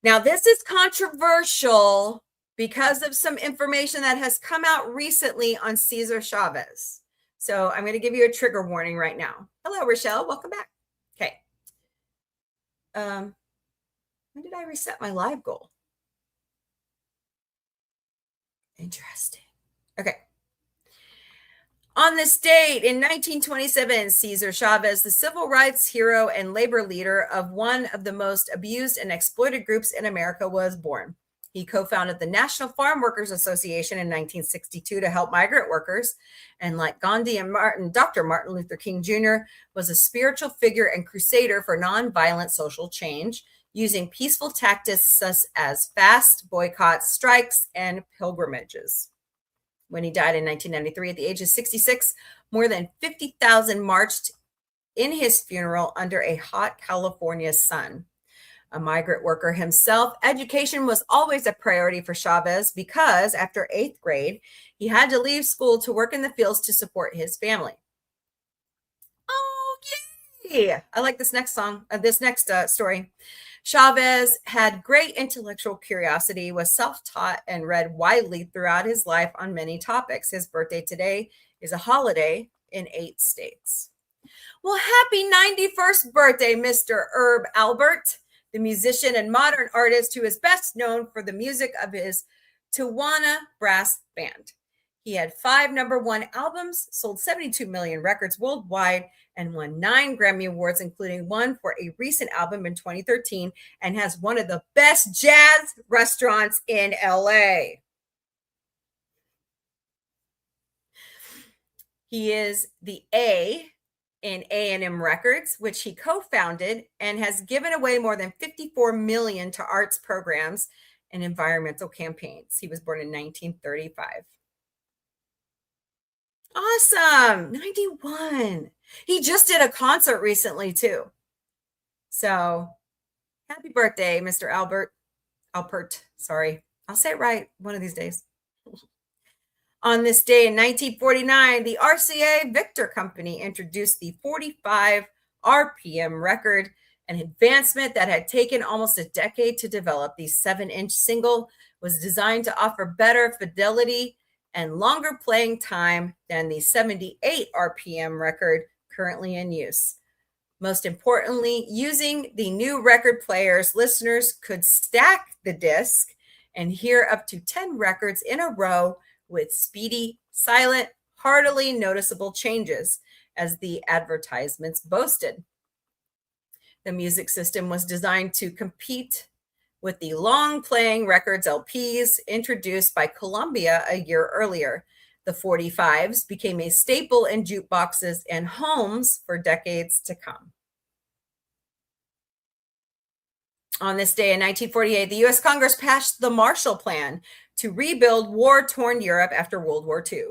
Now, this is controversial because of some information that has come out recently on Cesar Chavez. So I'm going to give you a trigger warning right now. Hello, Rochelle. Welcome back. Okay. When did I reset my live goal? Interesting. Okay. On this date in 1927, Cesar Chavez, the civil rights hero and labor leader of one of the most abused and exploited groups in America, was born. He co-founded the National Farm Workers Association in 1962 to help migrant workers. And like Gandhi and Dr. Martin Luther King Jr. was a spiritual figure and crusader for nonviolent social change, using peaceful tactics such as fast boycotts, strikes, and pilgrimages. When he died in 1993 at the age of 66, more than 50,000 marched in his funeral under a hot California sun. A migrant worker himself, education was always a priority for Chavez because after 8th grade, he had to leave school to work in the fields to support his family. Oh, yay! I like this next story. Chavez had great intellectual curiosity, was self-taught, and read widely throughout his life on many topics. His birthday today is a holiday in 8 states. Well, happy 91st birthday, Mr. Herb Alpert, the musician and modern artist who is best known for the music of his Tijuana Brass Band. He had 5 #1 albums, sold 72 million records worldwide, and won 9 Grammy Awards, including one for a recent album in 2013, and has one of the best jazz restaurants in LA. He is the A in A&M Records, which he co-founded, and has given away more than $54 million to arts programs and environmental campaigns. He was born in 1935. Awesome. 91. He just did a concert recently too. So happy birthday, Mr. Alpert. Sorry. I'll say it right one of these days. On this day in 1949, the RCA Victor Company introduced the 45 RPM record. An advancement that had taken almost a decade to develop, the 7-inch single was designed to offer better fidelity and longer playing time than the 78 RPM record currently in use. Most importantly, using the new record players, listeners could stack the disc and hear up to 10 records in a row with speedy, silent, heartily noticeable changes, as the advertisements boasted. The music system was designed to compete with the long-playing records LPs introduced by Columbia a year earlier. The 45s became a staple in jukeboxes and homes for decades to come. On this day in 1948, the U.S. Congress passed the Marshall Plan to rebuild war-torn Europe after World War II.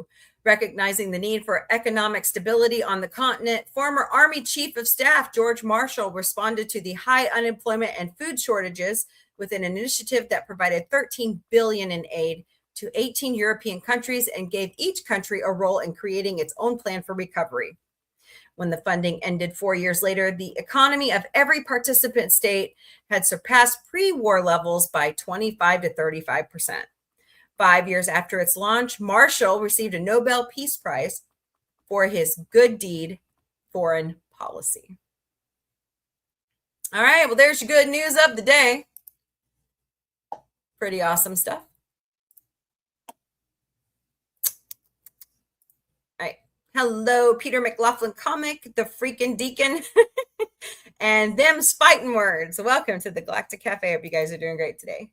Recognizing the need for economic stability on the continent, former Army Chief of Staff George Marshall responded to the high unemployment and food shortages with an initiative that provided $13 billion in aid to 18 European countries and gave each country a role in creating its own plan for recovery. When the funding ended 4 years later, the economy of every participant state had surpassed pre-war levels by 25 to 35%. 5 years after its launch, Marshall received a Nobel Peace Prize for his good deed foreign policy. All right, well, there's your good news of the day. Pretty awesome stuff. All right. Hello, Peter McLaughlin Comic, the freaking deacon, and them's fighting words. Welcome to the Galactic Cafe. I hope you guys are doing great today.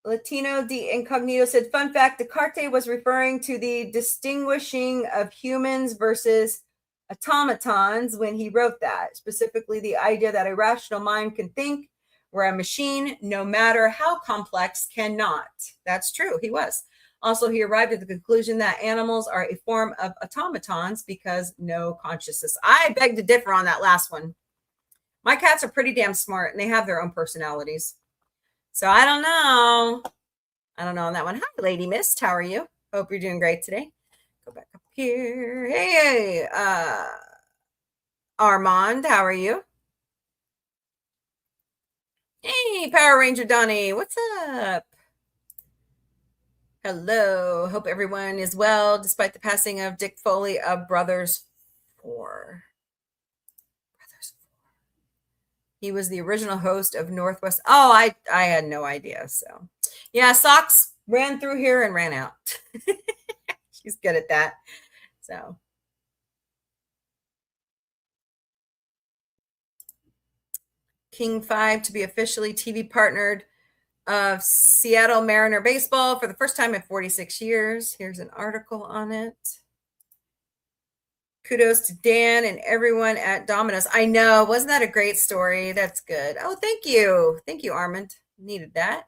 Latino de Incognito said, fun fact, Descartes was referring to the distinguishing of humans versus automatons when he wrote that, specifically the idea that a rational mind can think where a machine, no matter how complex, cannot. That's true. He was. Also, he arrived at the conclusion that animals are a form of automatons because no consciousness. I beg to differ on that last one. My cats are pretty damn smart and they have their own personalities. So I don't know. I don't know on that one. Hi, Lady Mist. How are you? Hope you're doing great today. Go back up here. Hey, Armand, how are you? Hey, Power Ranger Donnie, what's up? Hello. Hope everyone is well, despite the passing of Dick Foley of Brothers 4. He was the original host of Northwest. Oh, I had no idea. So, yeah, Socks ran through here and ran out. She's good at that. So, King 5 to be officially TV partnered of Seattle Mariner Baseball for the first time in 46 years. Here's an article on it. Kudos to Dan and everyone at Domino's. I know. Wasn't that a great story? That's good. Oh, thank you. Thank you, Armand. Needed that.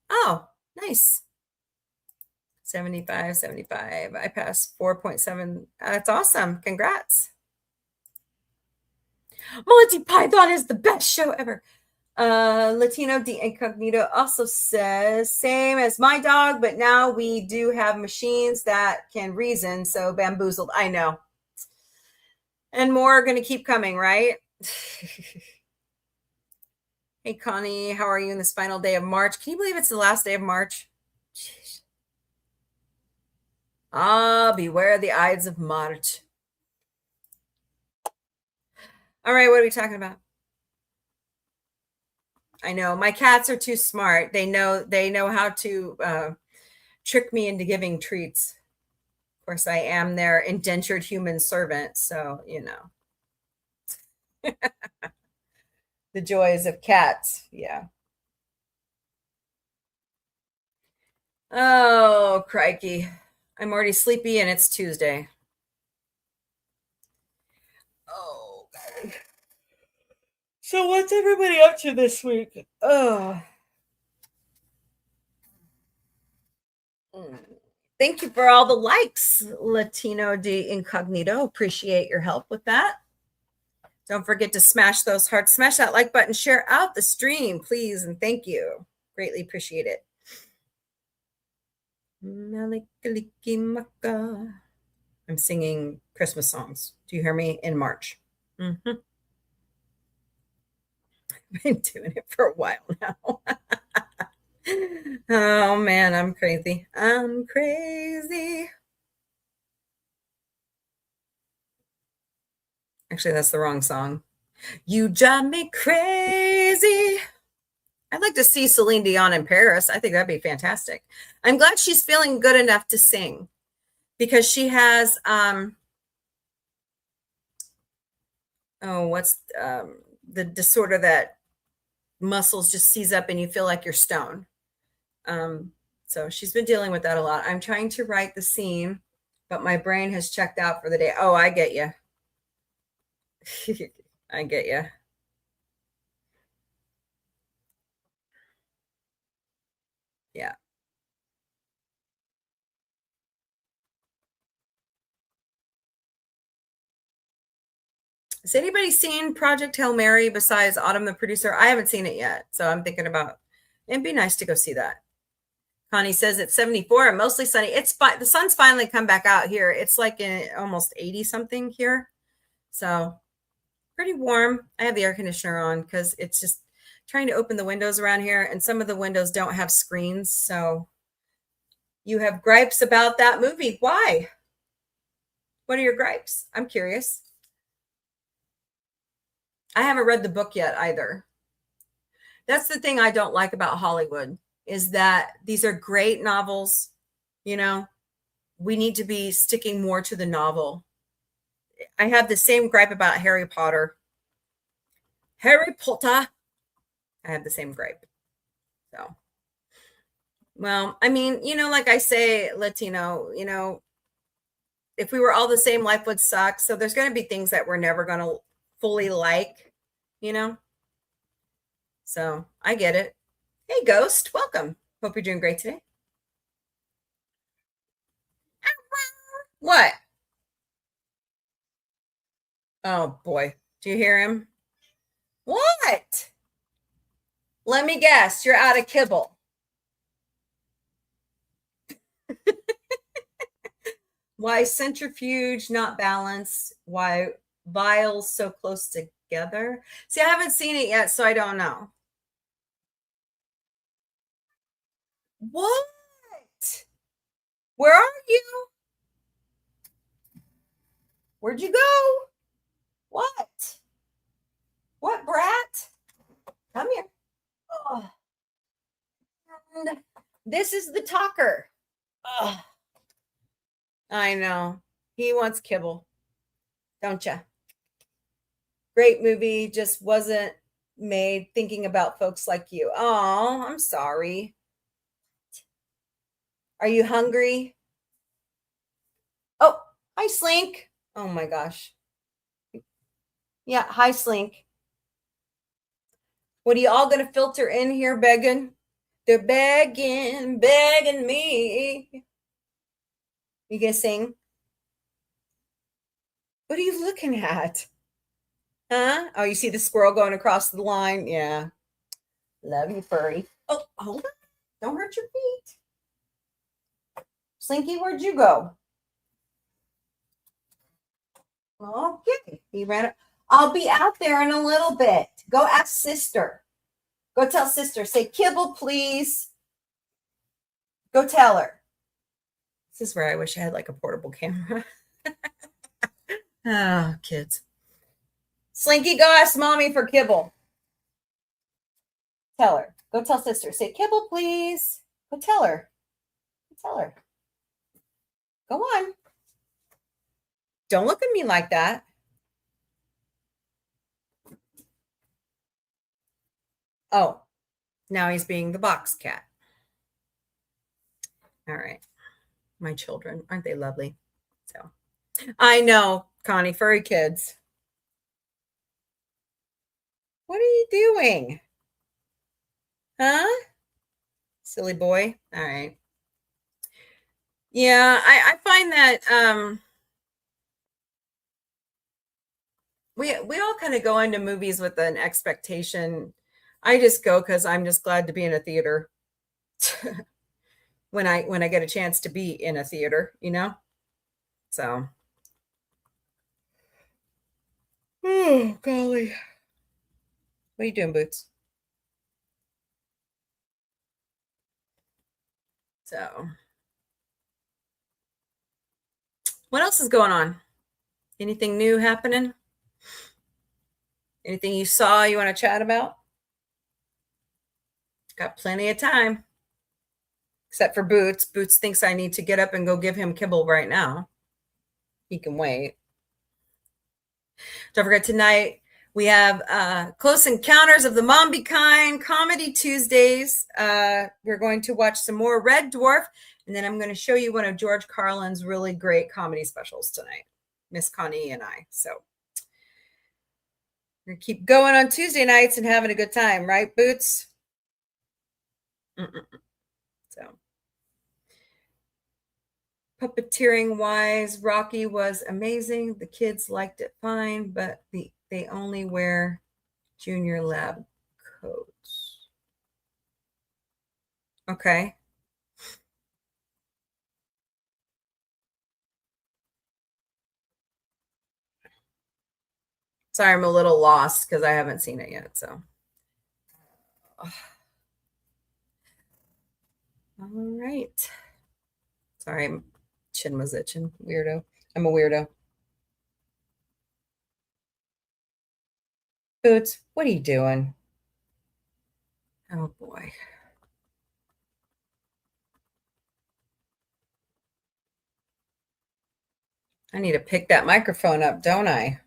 Oh, nice. 75. I passed 4.7. That's awesome. Congrats. Monty Python is the best show ever. Latino de Incognito also says, same as my dog, but now we do have machines that can reason. So bamboozled. I know. And more are going to keep coming, right? Hey, Connie, how are you in this final day of March? Can you believe it's the last day of March? Jeez. Beware the Ides of March. All right, what are we talking about? I know my cats are too smart. They know how to trick me into giving treats. Of course, I am their indentured human servant, so you know. The joys of cats. Yeah. Oh, crikey. I'm already sleepy and it's Tuesday. Oh, God. So what's everybody up to this week? Oh. Thank you for all the likes, Latino de Incognito. Appreciate your help with that. Don't forget to smash those hearts. Smash that like button. Share out the stream, please, and thank you. Greatly appreciate it. Malikaliki maka. I'm singing Christmas songs. Do you hear me? In March. Mm-hmm. I've been doing it for a while now. Oh man, I'm crazy. I'm crazy. Actually, that's the wrong song. You drive me crazy. I'd like to see Celine Dion in Paris. I think that'd be fantastic. I'm glad she's feeling good enough to sing because she has what's the disorder that muscles just seize up and you feel like you're stoned. So she's been dealing with that a lot. I'm trying to write the scene, but my brain has checked out for the day. Oh, I get you. I get you. Yeah. Has anybody seen Project Hail Mary besides Autumn, the producer? I haven't seen it yet, so I'm thinking about it'd be nice to go see that. Connie says it's 74 and mostly sunny. It's fine. The sun's finally come back out here. It's like in almost 80 something here. So pretty warm. I have the air conditioner on because it's just trying to open the windows around here. And some of the windows don't have screens. So you have gripes about that movie. Why? What are your gripes? I'm curious. I haven't read the book yet either. That's the thing I don't like about Hollywood is that these are great novels. You know, we need to be sticking more to the novel. I have the same gripe about Harry Potter. Harry Potter. I have the same gripe. So, well, I mean, you know, like I say, Latino, you know, if we were all the same, life would suck. So there's going to be things that we're never going to fully like, you know? So I get it. Hey, Ghost, welcome. Hope you're doing great today. What? Oh, boy. Do you hear him? What? Let me guess. You're out of kibble. Why centrifuge not balanced? Why vials so close together? See, I haven't seen it yet, so I don't know. What? Where are you? Where'd you go? What? What, brat? Come here. Oh. And this is the talker. Oh. I know. He wants kibble. Don't you? Great movie. Just wasn't made thinking about folks like you. Oh, I'm sorry. Are you hungry? Oh, hi, Slink. Oh, my gosh. Yeah, hi, Slink. What are you all going to filter in here begging? They're begging me. You gonna sing? What are you looking at? Huh? Oh, you see the squirrel going across the line? Yeah. Love you, furry. Oh, hold on. Don't hurt your feet. Slinky, where'd you go? Okay. He ran up. I'll be out there in a little bit. Go ask sister. Go tell sister. Say, kibble, please. Go tell her. This is where I wish I had like a portable camera. Oh, kids. Slinky, go ask mommy for kibble. Tell her. Go tell sister. Say, kibble, please. Go tell her. Go tell her. Go on. Don't look at me like that. Oh, now he's being the box cat. All right. My children, aren't they lovely? So I know, Connie, furry kids. What are you doing? Huh? Silly boy. All right. Yeah, I find that we all kind of go into movies with an expectation. I just go because I'm just glad to be in a theater. when I get a chance to be in a theater, you know? So, oh golly, what are you doing, Boots? So, what else is going on? Anything new happening? Anything you saw you want to chat about? Got plenty of time. Except for Boots. Boots thinks I need to get up and go give him kibble right now. He can wait. Don't forget, tonight we have Close Encounters of the Mombie Kind Comedy Tuesdays. We're going to watch some more Red Dwarf, and then I'm going to show you one of George Carlin's really great comedy specials tonight. Miss Connie and I. So we're going to keep going on Tuesday nights and having a good time, right, Boots? So puppeteering wise, Rocky was amazing. The kids liked it fine, but they only wear junior lab coats. Okay. Sorry, I'm a little lost because I haven't seen it yet. So, all right. Sorry, my chin was itching. Weirdo. I'm a weirdo. Boots, what are you doing? Oh boy. I need to pick that microphone up, don't I?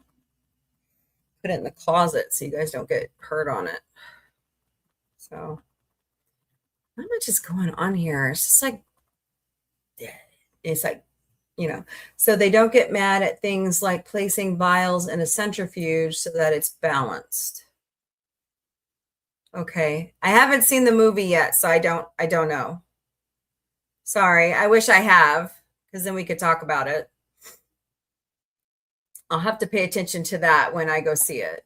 Put it in the closet so you guys don't get hurt on it. So, not much is going on here. It's just like, so they don't get mad at things like placing vials in a centrifuge so that it's balanced. Okay. I haven't seen the movie yet, so I don't know. Sorry. I wish I have, because then we could talk about it. I'll have to pay attention to that when I go see it.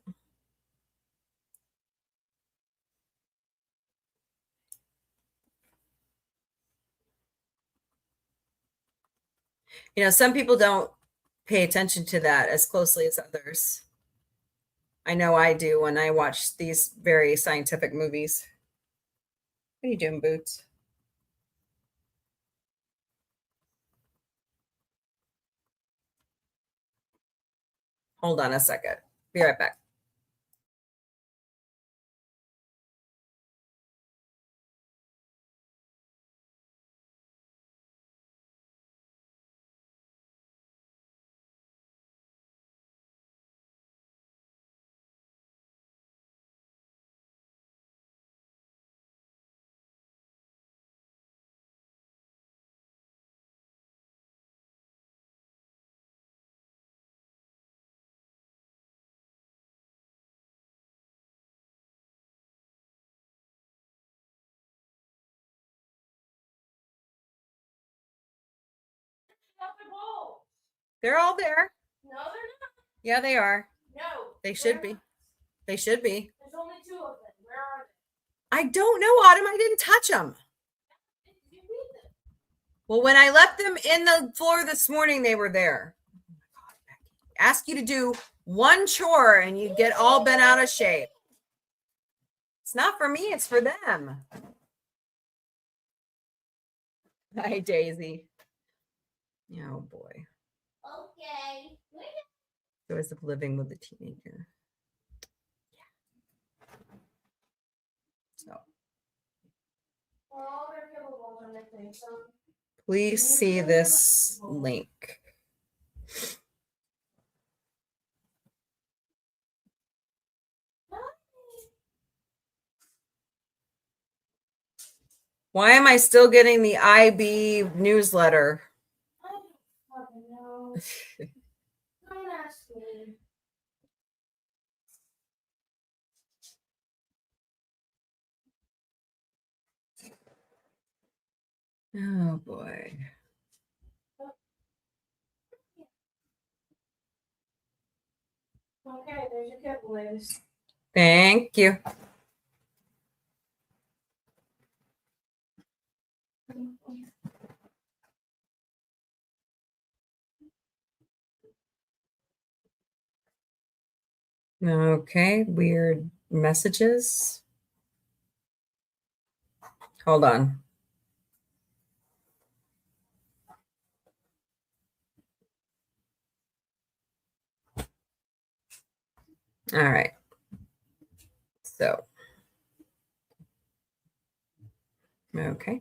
Some people don't pay attention to that as closely as others. I know I do when I watch these very scientific movies. What are you doing, Boots? Hold on a second. Be right back. They're all there. No, they're not. Yeah, they are. No. They should be. They should be. There's only 2 of them. Where are they? I don't know, Autumn. I didn't touch them. Did you read them? Well, when I left them in the floor this morning, they were there. Oh my God, Becky. Ask you to do one chore and you get all bent out of shape. It's not for me, it's for them. Hi, Daisy. Oh boy. Okay. Joys of living with a teenager. Yeah. So Well, all their pickleballs are missing, so please see this link. Why am I still getting the IB newsletter? I don't fucking know. Don't ask me. Oh boy. Okay, there's your giveaways. Thank you. Okay, weird messages. Hold on. All right. So, okay.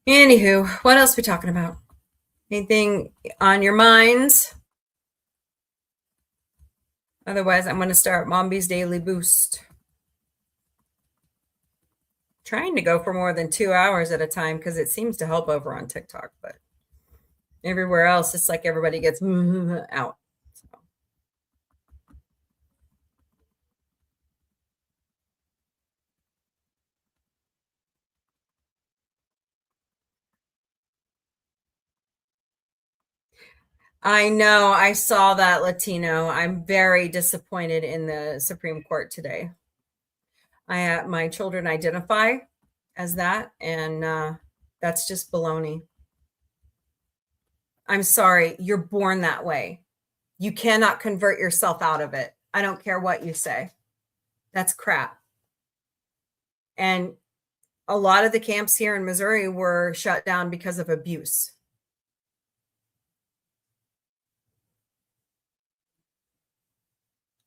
Anywho, what else are we talking about? Anything on your minds? Otherwise, I'm going to start Mombie's Daily Boost. Trying to go for more than 2 hours at a time because it seems to help over on TikTok, but everywhere else, it's like everybody gets out. So. I know. I saw that, Latino. I'm very disappointed in the Supreme Court today. My children identify as that, and that's just baloney. I'm sorry. You're born that way. You cannot convert yourself out of it. I don't care what you say. That's crap. And a lot of the camps here in Missouri were shut down because of abuse.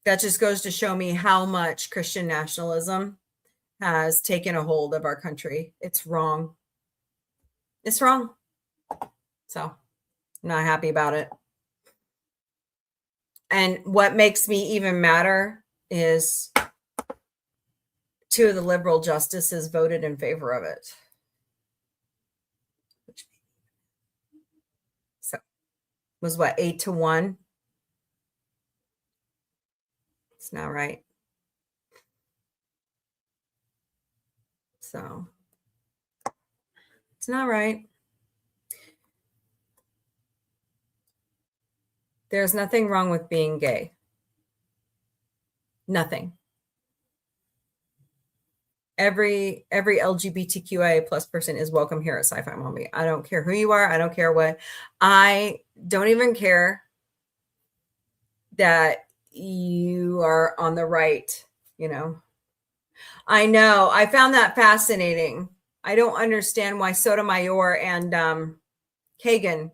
That just goes to show me how much Christian nationalism has taken a hold of our country. It's wrong. It's wrong. So I'm not happy about it. And what makes me even madder is 2 of the liberal justices voted in favor of it. So was what, 8-1? It's not right. So it's not right. There's nothing wrong with being gay. Nothing. Every LGBTQIA plus person is welcome here at Sci-Fi Mombie. I don't care who you are. I don't care what. I don't even care that you are on the right, I know. I found that fascinating. I don't understand why Sotomayor and Kagan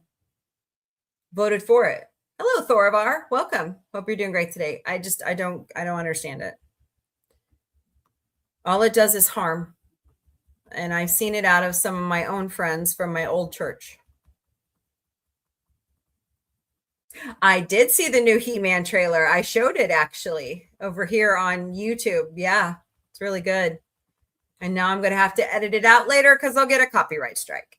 voted for it. Hello, Thorivar. Welcome. Hope you're doing great today. I don't understand it. All it does is harm. And I've seen it out of some of my own friends from my old church. I did see the new He-Man trailer. I showed it actually over here on YouTube. Yeah, it's really good. And now I'm going to have to edit it out later because I'll get a copyright strike.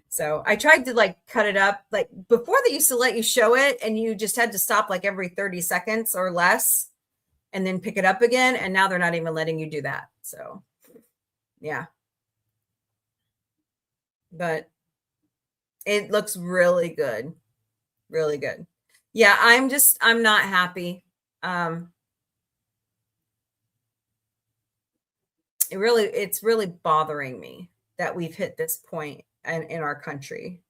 So I tried to cut it up. Like before, they used to let you show it and you just had to stop like every 30 seconds or less and then pick it up again. And now they're not even letting you do that. So yeah. But it looks really good. Really good. Yeah, I'm not happy. It's really bothering me that we've hit this point in our country.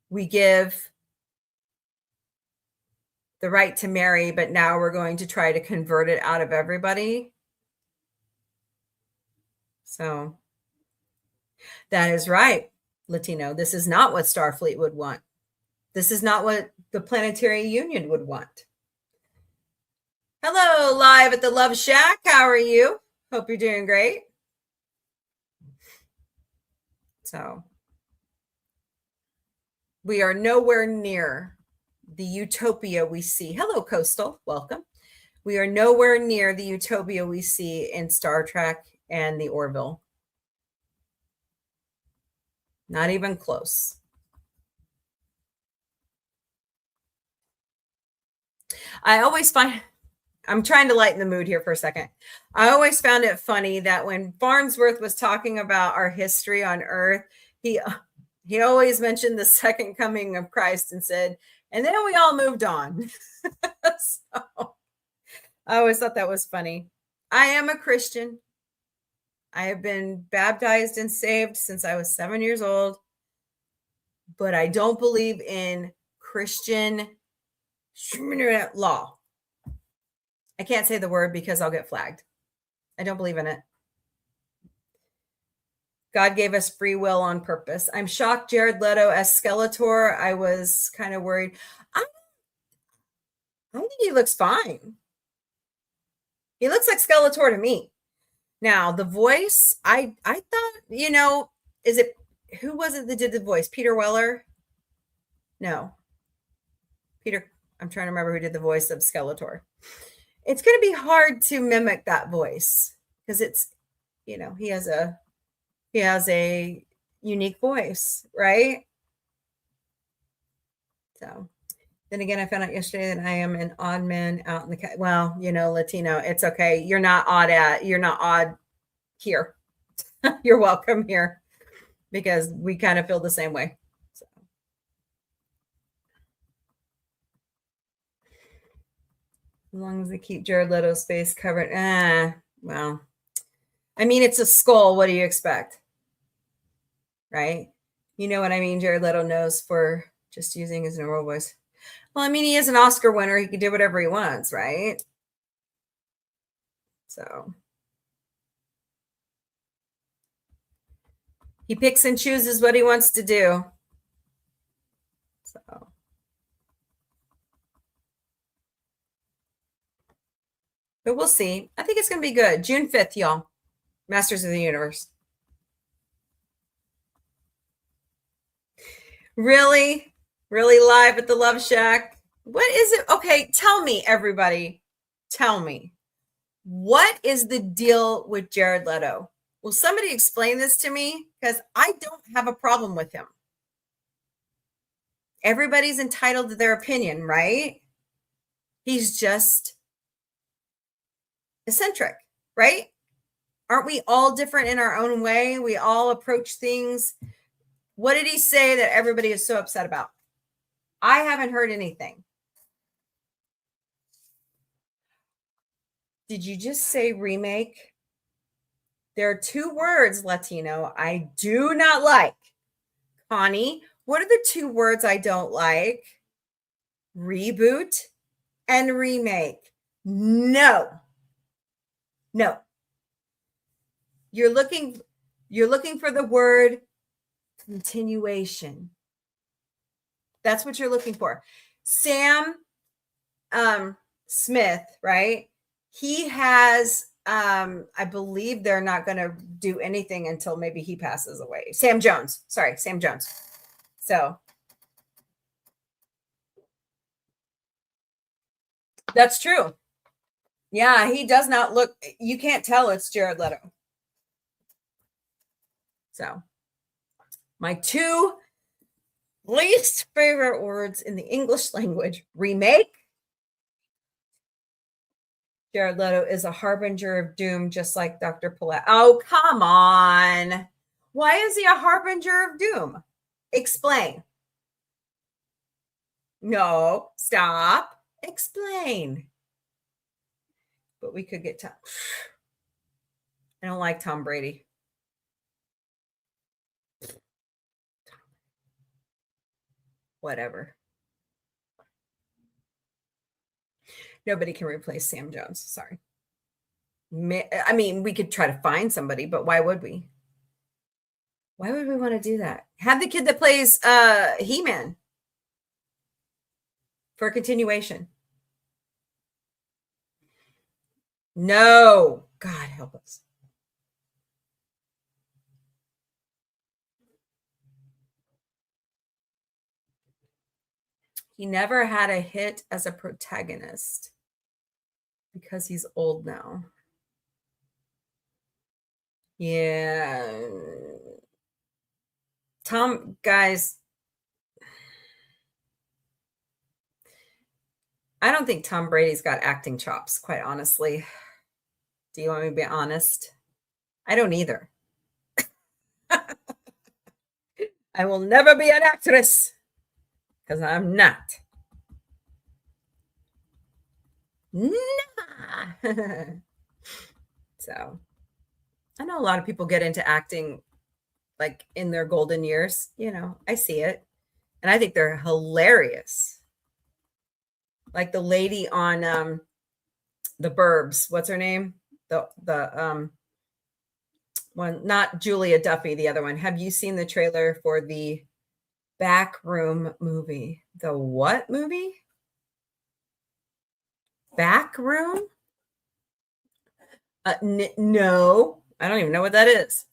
We give the right to marry, but now we're going to try to convert it out of everybody. So that is right, Latino. This is not what Starfleet would want. This is not what the Planetary Union would want. Hello, live at the Love Shack. How are you? Hope you're doing great. So we are nowhere near the utopia we see. Hello, Coastal. Welcome. We are nowhere near the utopia we see in Star Trek and the Orville. Not even close. I'm trying to lighten the mood here for a second. I always found it funny that when Farnsworth was talking about our history on Earth, he always mentioned the second coming of Christ and said, and then we all moved on. So I always thought that was funny. I am a Christian. I have been baptized and saved since I was 7 years old, but I don't believe in Christian law. I can't say the word because I'll get flagged. I don't believe in it. God gave us free will on purpose. I'm shocked Jared Leto as Skeletor. I was kind of worried. I think he looks fine. He looks like Skeletor to me. Now, the voice, I thought, is it, who was it that did the voice? Peter Weller? No. I'm trying to remember who did the voice of Skeletor. It's going to be hard to mimic that voice because it's, he has a unique voice, right? So then again, I found out yesterday that I am an odd man out in the well, Latino. It's okay. You're not odd here. You're welcome here because we kind of feel the same way. So. As long as they keep Jared Leto's face covered. Well, I mean, it's a skull. What do you expect? Right? You know what I mean? Jared Leto knows for just using his normal voice. Well, I mean, he is an Oscar winner. He can do whatever he wants, right? So he picks and chooses what he wants to do. So but we'll see. I think it's going to be good. June 5th, y'all. Masters of the Universe. Really? Really live at the Love Shack? What is it? Okay, tell me, everybody. Tell me. What is the deal with Jared Leto? Will somebody explain this to me? Because I don't have a problem with him. Everybody's entitled to their opinion, right? He's just eccentric, right? Aren't we all different in our own way? We all approach things. What did he say that everybody is so upset about? I haven't heard anything. Did you just say remake? There are two words, Latino, I do not like. Connie, what are the two words I don't like? Reboot and remake. No. You're looking for the word continuation. That's what you're looking for. Sam Smith, right? He has I believe they're not going to do anything until maybe he passes away. Sam Jones. So that's true. Yeah, he does not look, you can't tell it's Jared Leto. So my two least favorite words in the English language, remake. Jared Leto is a harbinger of doom, just like Dr. Paulette. Oh, come on. Why is he a harbinger of doom? Explain. No, stop. Explain. But we could get Tom. I don't like Tom Brady. Whatever. Nobody can replace Sam Jones. Sorry. I mean, we could try to find somebody, but why would we? Why would we want to do that? Have the kid that plays He-Man for a continuation. No. God help us. He never had a hit as a protagonist because he's old now. Yeah. Tom, guys, I don't think Tom Brady's got acting chops, quite honestly. Do you want me to be honest? I don't either. I will never be an actress because I'm not. Nah. So I know a lot of people get into acting like in their golden years. You know, I see it. And I think they're hilarious. like the lady on the Burbs. What's her name? The one, not Julia Duffy, the other one. Have you seen the trailer for the Backroom movie? The what movie? Backroom? No, I don't even know what that is.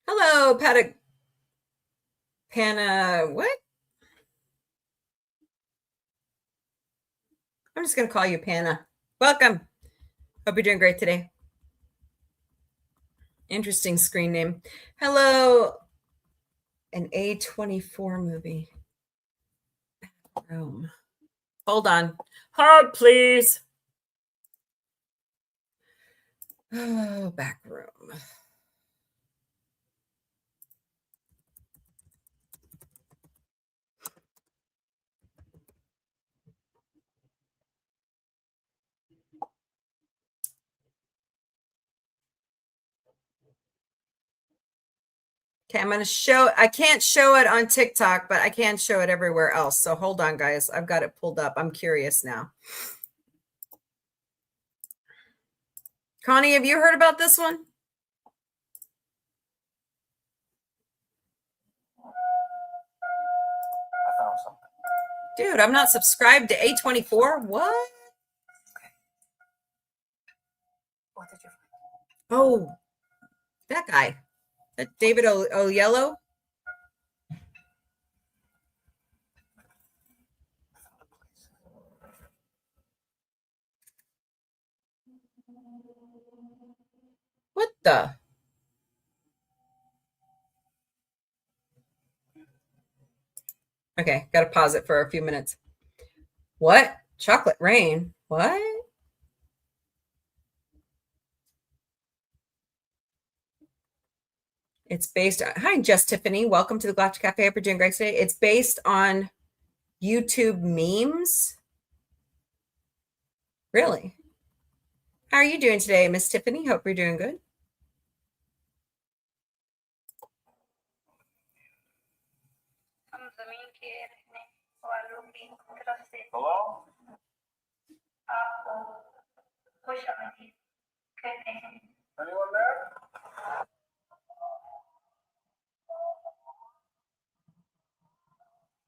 Hello, what? I'm just going to call you Pana. Welcome. Hope you're doing great today. Interesting screen name. Hello, an A24 movie. Backroom. Hold on. Hold, please. Oh, Backroom. Okay, I'm going to show, I can't show it on TikTok, but I can show it everywhere else. So hold on, guys. I've got it pulled up. I'm curious now. Connie, have you heard about this one? I found something. Dude, I'm not subscribed to A24. What? What did you find? Oh, that guy. That David Oyelowo. What the? Okay, got to pause it for a few minutes. What? Chocolate Rain? What? It's based on, hi, Just Tiffany. Welcome to the Galactic Café. Hope you're doing great today. It's based on YouTube memes. Really? How are you doing today, Miss Tiffany? Hope you're doing good. Hello? Anyone there?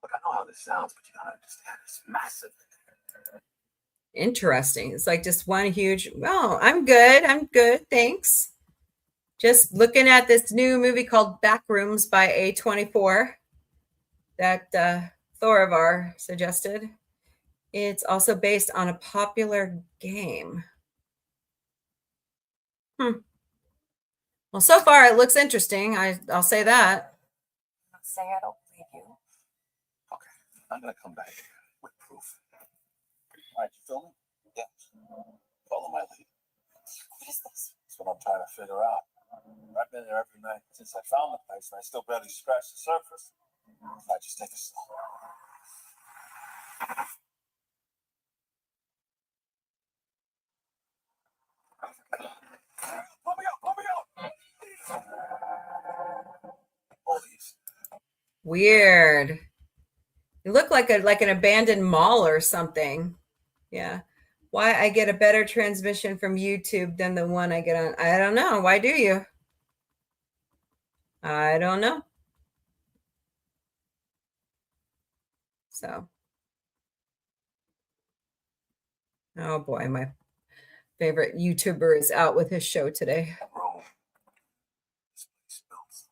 Look, I know how this sounds, but you gotta understand it's massive. Interesting. It's like just one huge, oh, I'm good. I'm good. Thanks. Just looking at this new movie called Backrooms by A24 that Thorivar suggested. It's also based on a popular game. Well, so far it looks interesting. I'll say that. Say I don't believe you. Okay, I'm gonna come back with proof. All right, you feel me? Yeah. Follow my lead. What is this? That's what I'm trying to figure out. I've been there every night since I found the place, and I still barely scratched the surface. I just take it slow. Pull me up! Pull me up! All these. Weird. You look like an abandoned mall or something. Yeah. Why I get a better transmission from YouTube than the one I get on. I don't know. Why do you? I don't know. So. Oh boy, my favorite YouTuber is out with his show today. Bro, this place smells.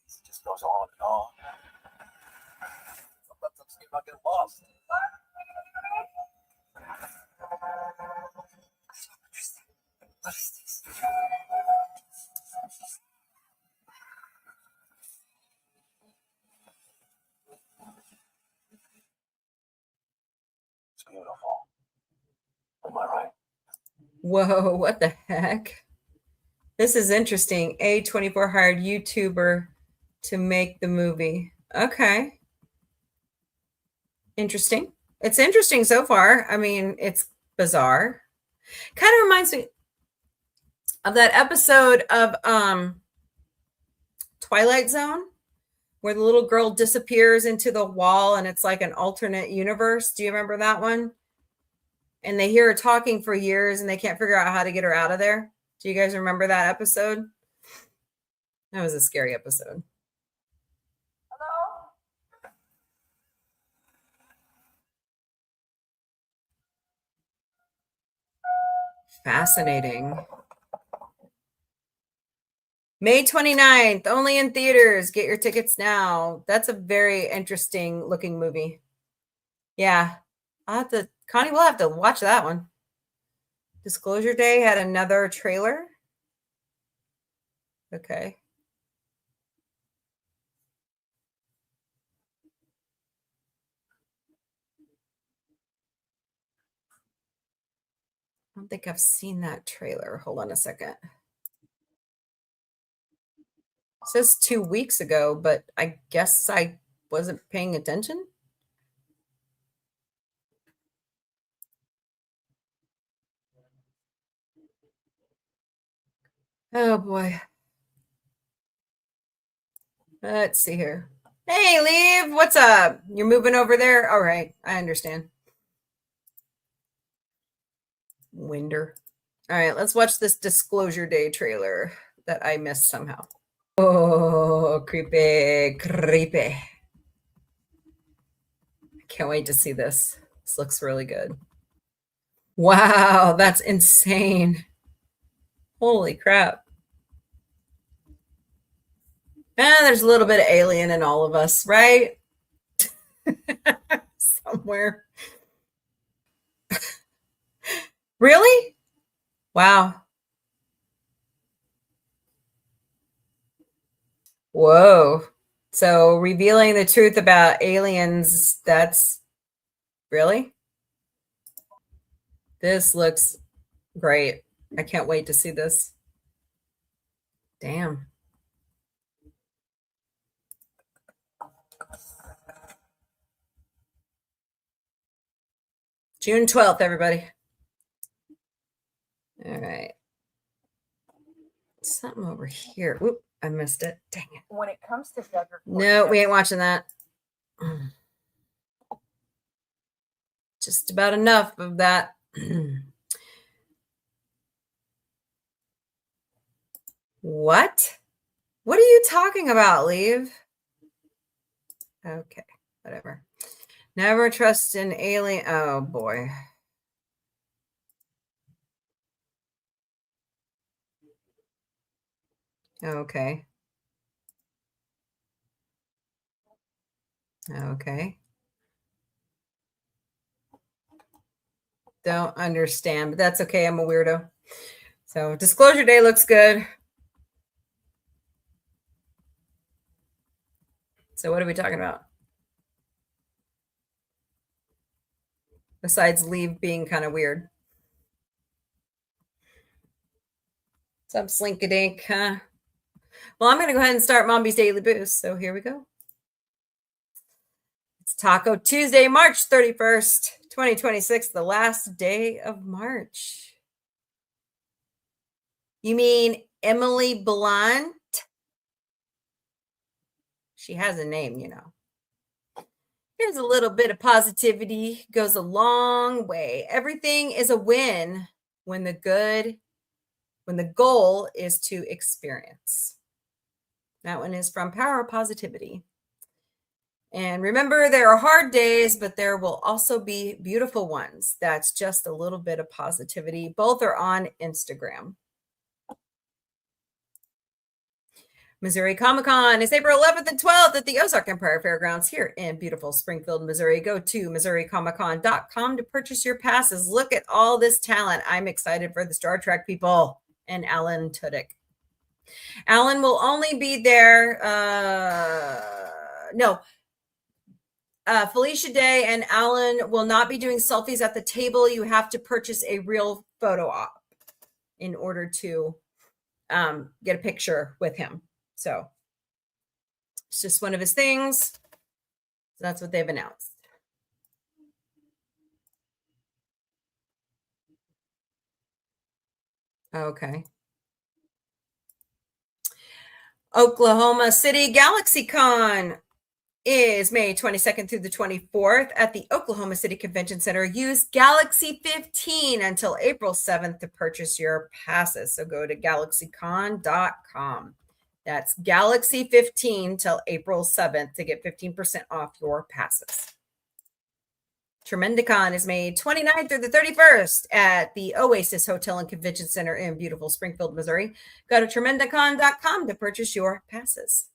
It just goes on and on. Sometimes I'm scared about getting lost. What is this? It's beautiful. Am I right? Whoa, what the heck? This is interesting. A24 hired YouTuber to make the movie. Okay. Interesting. It's interesting so far. I mean, it's bizarre. Kind of reminds me of that episode of Twilight Zone where the little girl disappears into the wall and it's like an alternate universe. Do you remember that one? And they hear her talking for years and they can't figure out how to get her out of there. Do you guys remember that episode? That was a scary episode. Hello? Fascinating. May 29th, only in theaters. Get your tickets now. That's a very interesting looking movie. Yeah. Connie, we'll have to watch that one. Disclosure Day had another trailer. Okay. I don't think I've seen that trailer. Hold on a second. It says 2 weeks ago, but I guess I wasn't paying attention. Oh boy. Let's see here. Hey, Leave, what's up? You're moving over there? All right, I understand. Winder. All right, let's watch this Disclosure Day trailer that I missed somehow. Oh, creepy, creepy. Can't wait to see this. This looks really good. Wow, that's insane. Holy crap. There's a little bit of alien in all of us, right? Somewhere. Really? Wow. Whoa. So revealing the truth about aliens, that's really? This looks great. I can't wait to see this. Damn. June 12th, everybody. All right. Something over here. Oop, I missed it. Dang it. When it comes to Deborah, No, we ain't watching that. Just about enough of that. What? What are you talking about, Leave? Okay, whatever. Never trust an alien. Oh, boy. Okay. Okay. Don't understand, but that's okay. I'm a weirdo. So Disclosure Day looks good. So what are we talking about? Besides Leave being kind of weird. What's up, Slinkadink, huh? Well, I'm going to go ahead and start Mombie's Daily Boost. So here we go. It's Taco Tuesday, March 31st, 2026, the last day of March. You mean Emily Blunt? She has a name, you know. Here's a little bit of positivity, goes a long way. Everything is a win when the goal is to experience. That one is from Power of Positivity. And remember, there are hard days, but there will also be beautiful ones. That's just a little bit of positivity. Both are on Instagram. Missouri Comic-Con is April 11th and 12th at the Ozark Empire Fairgrounds here in beautiful Springfield, Missouri. Go to MissouriComicCon.com to purchase your passes. Look at all this talent. I'm excited for the Star Trek people and Alan Tudyk. Alan will only be there. Felicia Day and Alan will not be doing selfies at the table. You have to purchase a real photo op in order to get a picture with him. So it's just one of his things. So that's what they've announced. Okay. Oklahoma City GalaxyCon is May 22nd through the 24th at the Oklahoma City Convention Center. Use Galaxy 15 until April 7th to purchase your passes. So go to galaxycon.com. That's Galaxy 15 till April 7th to get 15% off your passes. Tremendicon is May 29th through the 31st at the Oasis Hotel and Convention Center in beautiful Springfield, Missouri. Go to tremendicon.com to purchase your passes.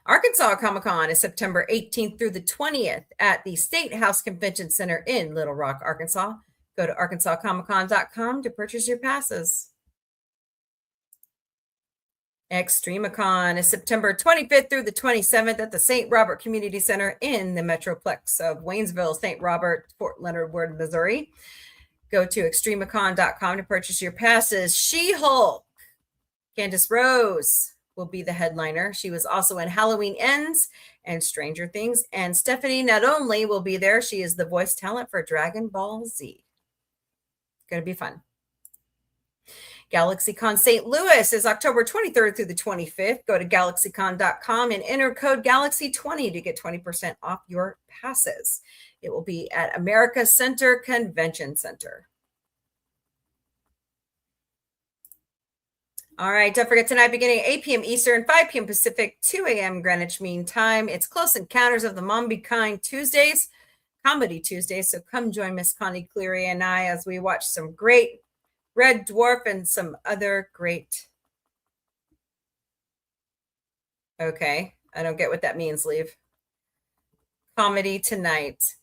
Arkansas Comic-Con is September 18th through the 20th at the State House Convention Center in Little Rock, Arkansas. Go to arkansascomiccon.com to purchase your passes. Extremicon is September 25th through the 27th at the St. Robert Community Center in the Metroplex of Waynesville, St. Robert, Fort Leonard Wood, Missouri. Go to extremicon.com to purchase your passes. She-Hulk, Candace Rose will be the headliner. She was also in Halloween Ends and Stranger Things. And Stephanie not only will be there, she is the voice talent for Dragon Ball Z. Going to be fun. GalaxyCon St. Louis is October 23rd through the 25th. Go to galaxycon.com and enter code GALAXY20 to get 20% off your passes. It will be at America Center Convention Center. All right, don't forget tonight, beginning at 8 p.m. Eastern, 5 p.m. Pacific, 2 a.m. Greenwich Mean Time. It's Close Encounters of the Mombie Kind Tuesdays, Comedy Tuesdays. So come join Miss Connie Cleary and I as we watch some great Red Dwarf and some other great. Okay, I don't get what that means, Leave. Comedy tonight.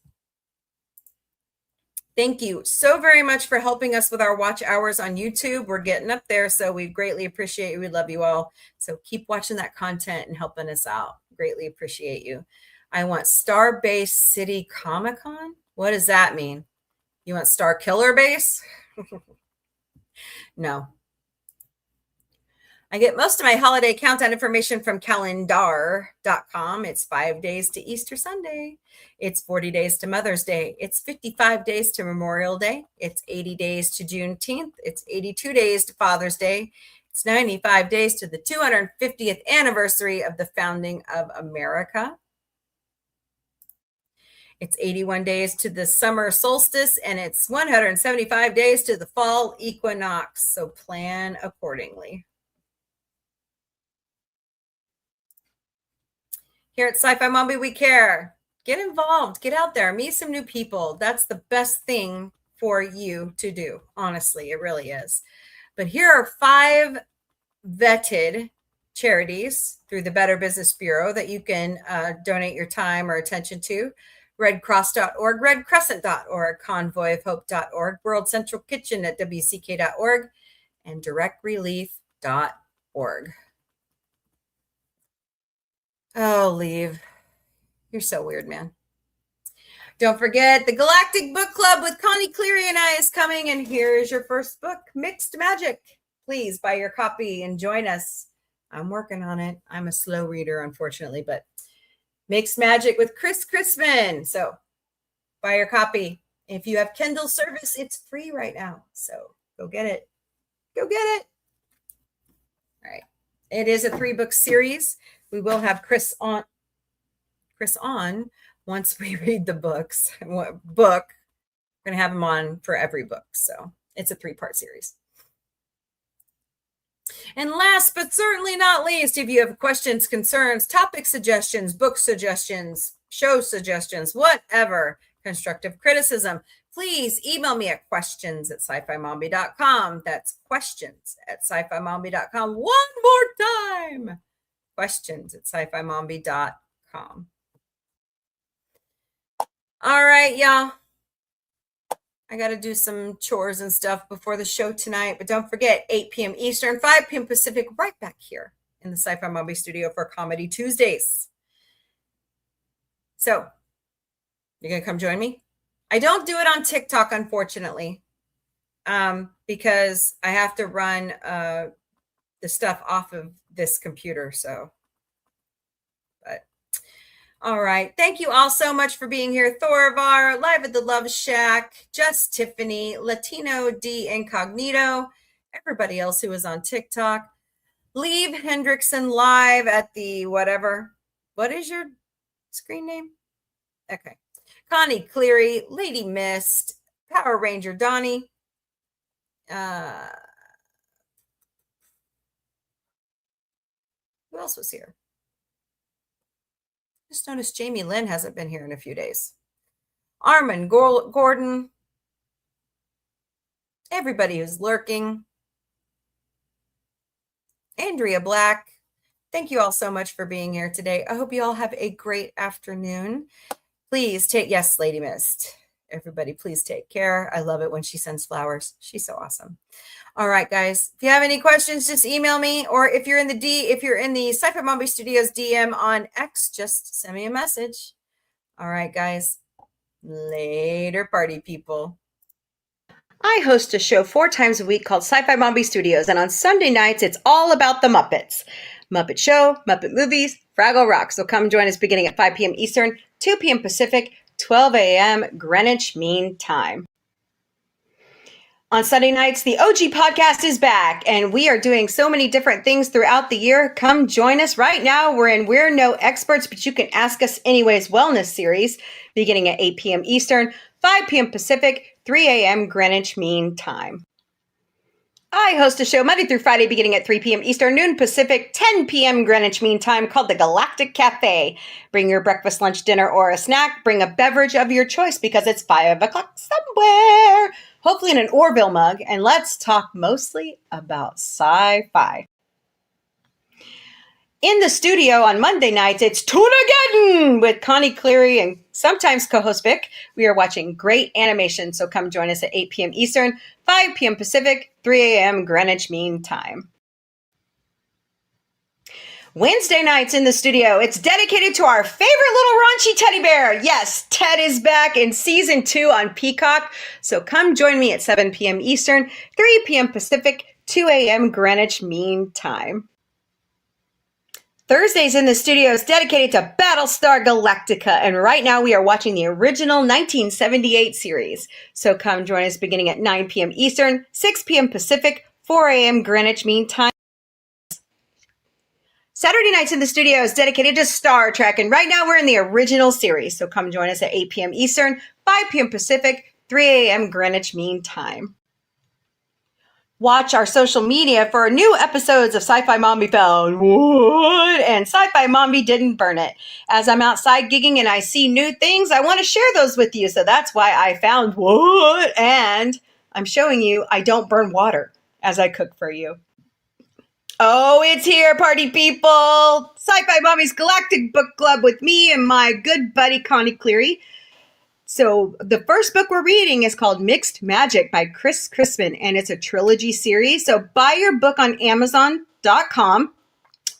Thank you so very much for helping us with our watch hours on YouTube. We're getting up there, so we greatly appreciate you. We love you all. So keep watching that content and helping us out. Greatly appreciate you. I want Starbase City Comic-Con. What does that mean? You want Star Killer Base? No. I get most of my holiday countdown information from calendar.com. It's 5 days to Easter Sunday. It's 40 days to Mother's Day. It's 55 days to Memorial Day. It's 80 days to Juneteenth. It's 82 days to Father's Day. It's 95 days to the 250th anniversary of the founding of America. It's 81 days to the summer solstice, and it's 175 days to the fall equinox. So plan accordingly. Here at Sci-Fi Mombie, we care. Get involved. Get out there. Meet some new people. That's the best thing for you to do. Honestly, it really is. But here are 5 vetted charities through the Better Business Bureau that you can donate your time or attention to. redcross.org, redcrescent.org, convoyofhope.org, World Central Kitchen at wck.org, and directrelief.org. Oh, Leave. You're so weird, man. Don't forget, the Galactic Book Club with Connie Cleary and I is coming, and here's your first book, Mixed Magic. Please buy your copy and join us. I'm working on it. I'm a slow reader, unfortunately, but Mixed Magic with Chris Chrisman. So buy your copy. If you have Kindle service, it's free right now. So go get it. Go get it. All right. It is a 3-book series. We will have Chris on once we read the books. What book? We're going to have him on for every book. So it's a 3-part series. And last but certainly not least, if you have questions, concerns, topic suggestions, book suggestions, show suggestions, whatever, constructive criticism, please email me at questions@sci-fi-mombie.com. That's questions@sci-fi-mombie.com. One more time. questions@sci-fi-mombie.com. All right, y'all. I got to do some chores and stuff before the show tonight, but don't forget, 8 p.m. Eastern, 5 p.m. Pacific, right back here in the Sci-Fi Mombie studio for Comedy Tuesdays. So, you're going to come join me? I don't do it on TikTok, unfortunately, because I have to run the stuff off of this computer, so. All right. Thank you all so much for being here. Thorvar, Live at the Love Shack, Just Tiffany, Latino D Incognito, everybody else who is on TikTok. Leave Hendrickson live at the whatever. What is your screen name? Okay. Connie Cleary, Lady Mist, Power Ranger Donnie. Who else was here? Just noticed Jamie Lynn hasn't been here in a few days. Armin Gordon. Everybody who's lurking. Andrea Black. Thank you all so much for being here today. I hope you all have a great afternoon. Please take, yes, Lady Mist. Everybody, please take care. I love it when she sends flowers. She's so awesome. All right, guys. If you have any questions, just email me. Or if you're in the Sci-Fi Mombie Studios DM on X, just send me a message. All right, guys. Later, party people. I host a show 4 times a week called Sci-Fi Mombie Studios, and on Sunday nights, it's all about the Muppets. Muppet Show, Muppet Movies, Fraggle Rock. So come join us beginning at 5 p.m. Eastern, 2 p.m. Pacific, 12 a.m. Greenwich Mean Time. On Sunday nights, the OG podcast is back, and we are doing so many different things throughout the year. Come join us. Right now, we're no experts, but you can ask us anyways wellness series, beginning at 8 p.m. Eastern, 5 p.m. Pacific, 3 a.m. Greenwich Mean Time. I host a show Monday through Friday beginning at 3 p.m. Eastern, noon Pacific, 10 p.m. Greenwich Mean Time called the Galactic Café. Bring your breakfast, lunch, dinner, or a snack. Bring a beverage of your choice because it's 5 o'clock somewhere. Hopefully in an Orville mug. And let's talk mostly about sci-fi. In the studio on Monday nights, it's Tunageddon with Connie Cleary and sometimes co-host Vic. We are watching great animation, so come join us at 8 p.m. Eastern, 5 p.m. Pacific, 3 a.m. Greenwich Mean Time. Wednesday nights in the studio, it's dedicated to our favorite little raunchy teddy bear. Yes, Ted is back in season 2 on Peacock, so come join me at 7 p.m. Eastern, 3 p.m. Pacific, 2 a.m. Greenwich Mean Time. Thursdays in the studio is dedicated to Battlestar Galactica, and right now we are watching the original 1978 series. So come join us beginning at 9 p.m. Eastern, 6 p.m. Pacific, 4 a.m. Greenwich Mean Time. Saturday nights in the studio is dedicated to Star Trek, and right now we're in the original series. So come join us at 8 p.m. Eastern, 5 p.m. Pacific, 3 a.m. Greenwich Mean Time. Watch our social media for new episodes of Sci-Fi Mombie Found Wood and Sci-Fi Mombie Didn't Burn It. As I'm outside gigging and I see new things, I want to share those with you. So that's why I found wood, and I'm showing you I don't burn water as I cook for you. Oh, it's here, party people! Sci-Fi Mombie's Galactic Book Club with me and my good buddy Connie Cleary. So the first book we're reading is called Mixed Magic by Chris Crispin, and it's a trilogy series. So buy your book on Amazon.com,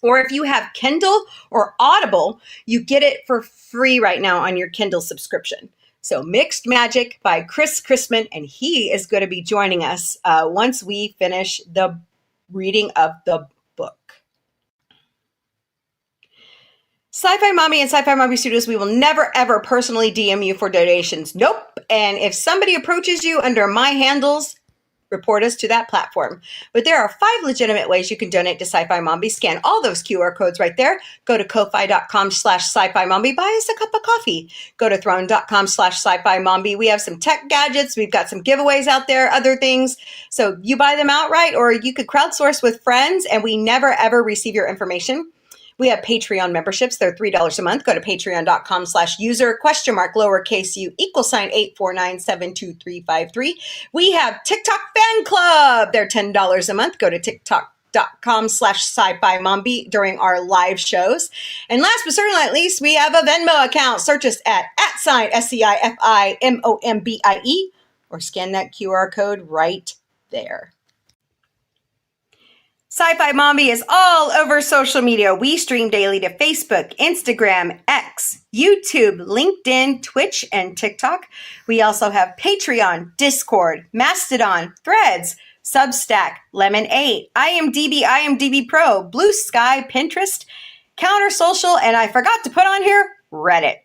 or if you have Kindle or Audible, you get it for free right now on your Kindle subscription. So Mixed Magic by Chris Crispin, and he is going to be joining us once we finish the reading of the book. Sci-Fi Mombie and Sci-Fi Mombie Studios, we will never, ever personally DM you for donations. Nope. And if somebody approaches you under my handles, report us to that platform. But there are 5 legitimate ways you can donate to Sci-Fi Mombie. Scan all those QR codes right there. Go to ko-fi.com/Sci-Fi Mombie. Buy us a cup of coffee. Go to throne.com/Sci-Fi Mombie. We have some tech gadgets. We've got some giveaways out there, other things. So you buy them outright, or you could crowdsource with friends, and we never, ever receive your information. We have Patreon memberships. They're $3 a month. Go to patreon.com/user *lowercase u =849722353. We have TikTok fan club. They're $10 a month. Go to tiktok.com/sci-fi mombie during our live shows. And last but certainly not least, we have a Venmo account. Search us at @SCIFIMOMBIE or scan that QR code right there. Sci-Fi Mombie is all over social media. We stream daily to Facebook, Instagram, X, YouTube, LinkedIn, Twitch, and TikTok. We also have Patreon, Discord, Mastodon, Threads, Substack, Lemon8, IMDb Pro, Blue Sky, Pinterest, Counter Social, and I forgot to put on here, Reddit.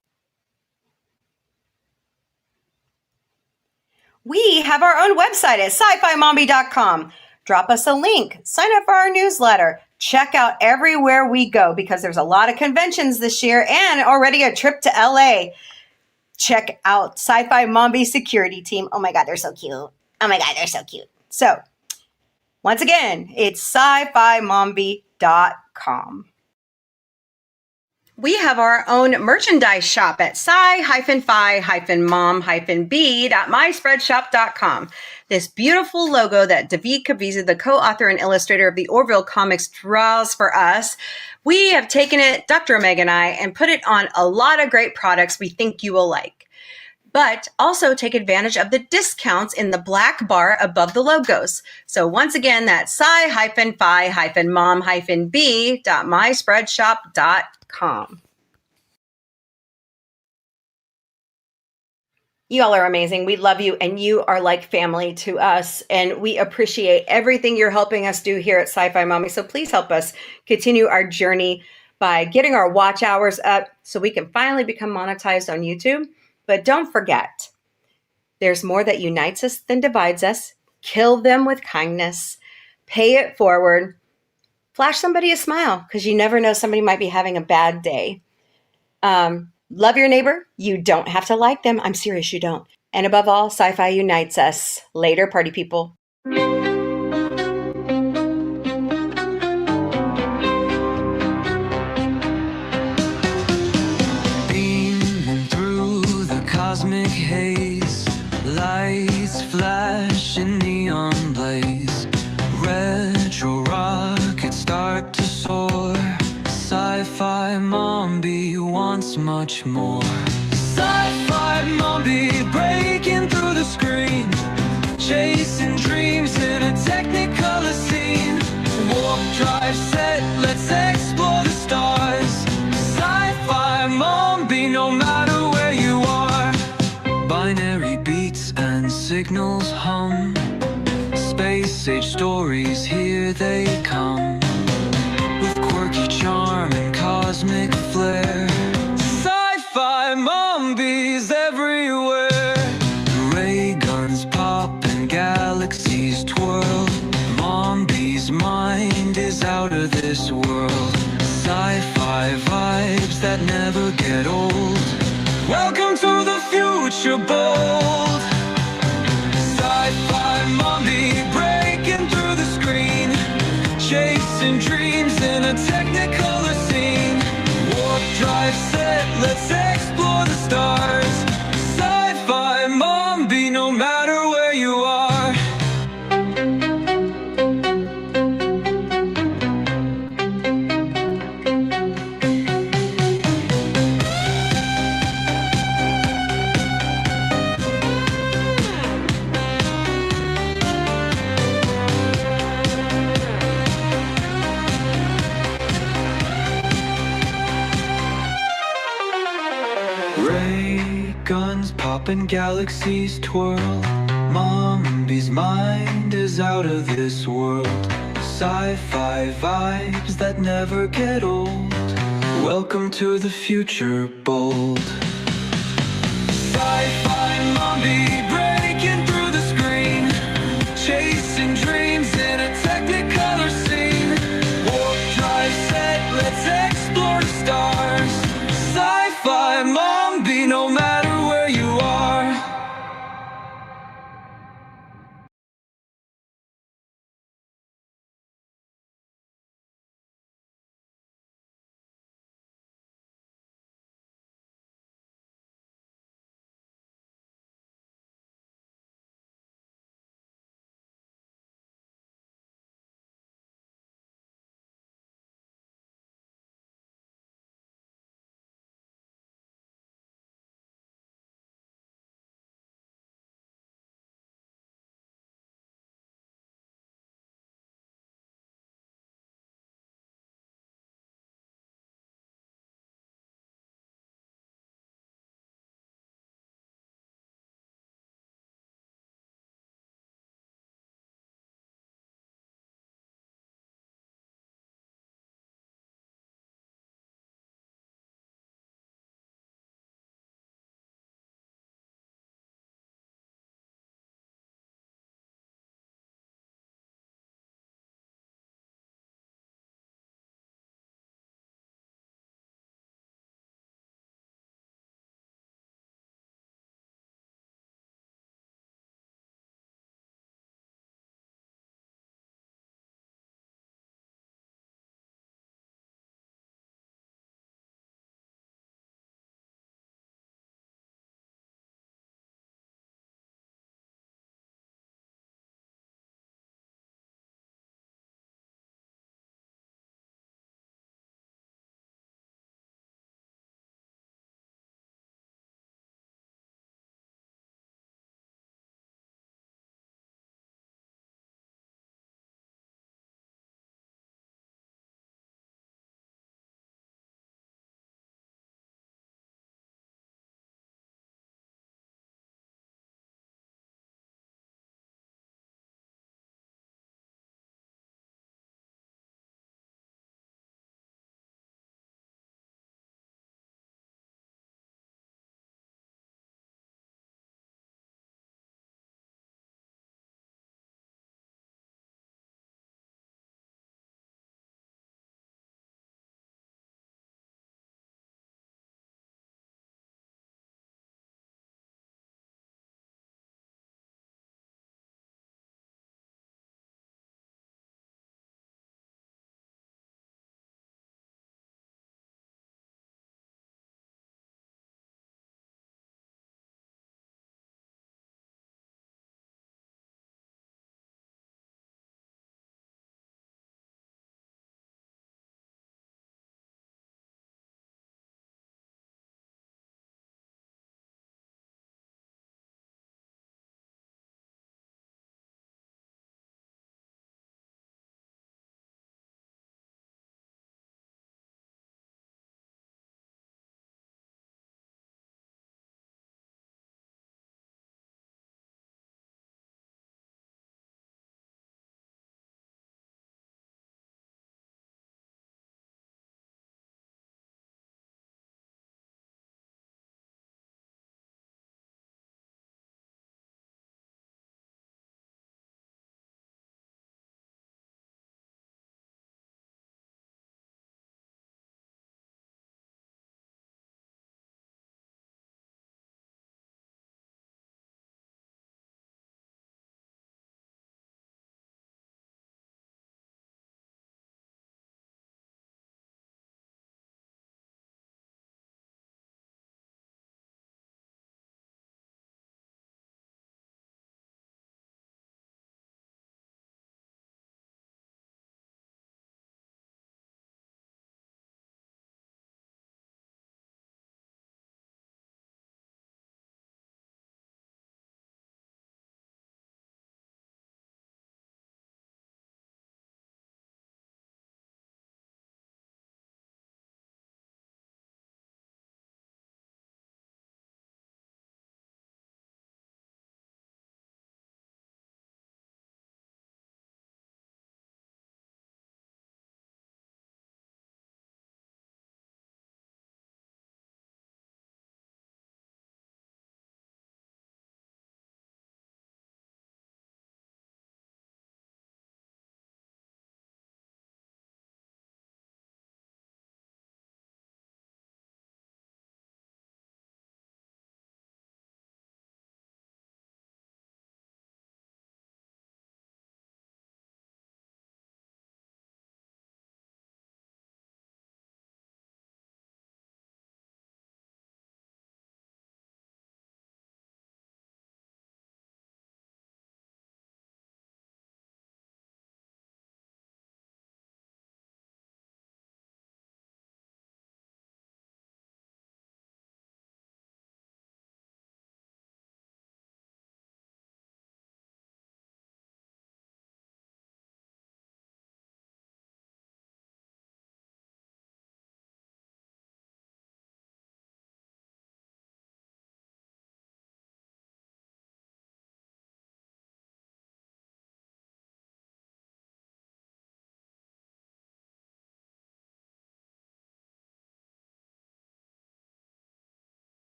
We have our own website at sci-fi mombie.com. Drop us a link, sign up for our newsletter, check out everywhere we go because there's a lot of conventions this year and already a trip to LA. Check out Sci-Fi Mombie security team. Oh my God, they're so cute. Oh my God, they're so cute. So once again, it's sci-fi-mombie.com. We have our own merchandise shop at sci-fi-mom-b.myspreadshop.com. This beautiful logo that David Caviezel, the co-author and illustrator of the Orville comics, draws for us. We have taken it, Dr. Meg and I, and put it on a lot of great products we think you will like. But also take advantage of the discounts in the black bar above the logos. So once again, that's sci-fi-mom-b.myspreadshop.com. You all are amazing. We love you, and you are like family to us, and we appreciate everything you're helping us do here at Sci-Fi Mombie. So please help us continue our journey by getting our watch hours up so we can finally become monetized on YouTube. But don't forget, there's more that unites us than divides us. Kill them with kindness. Pay it forward. Flash somebody a smile because you never know, somebody might be having a bad day. Love your neighbor. You don't have to like them. I'm serious, you don't. And above all, sci-fi unites us. Later, party people. Beaming through the cosmic haze, lights flash in neon blaze, retro rockets start to soar. Sci-fi Mombie wants much more. Sci-fi Mombie breaking through the screen, chasing dreams in a technicolor scene. Warp drive set, let's explore the stars. Sci-fi Mombie, no matter where you are. Binary beats and signals hum, space age stories, here they come. Quirky charm and cosmic flair, Sci-fi Mombies everywhere. Ray guns pop and galaxies twirl, Mombie's mind is out of this world. Sci-fi vibes that never get old. Welcome to the future bold. Sci-fi Mombie breaking through the screen, chasing dreams in a technicolor scene. Warp drive set, let's explore the stars. Sci-fi Mombie, no matter where you are. Ray guns pop and galaxies twirl, Mombie's mind is out of this world. Sci-fi vibes that never get old. Welcome to the future bold. Sci-fi Mombie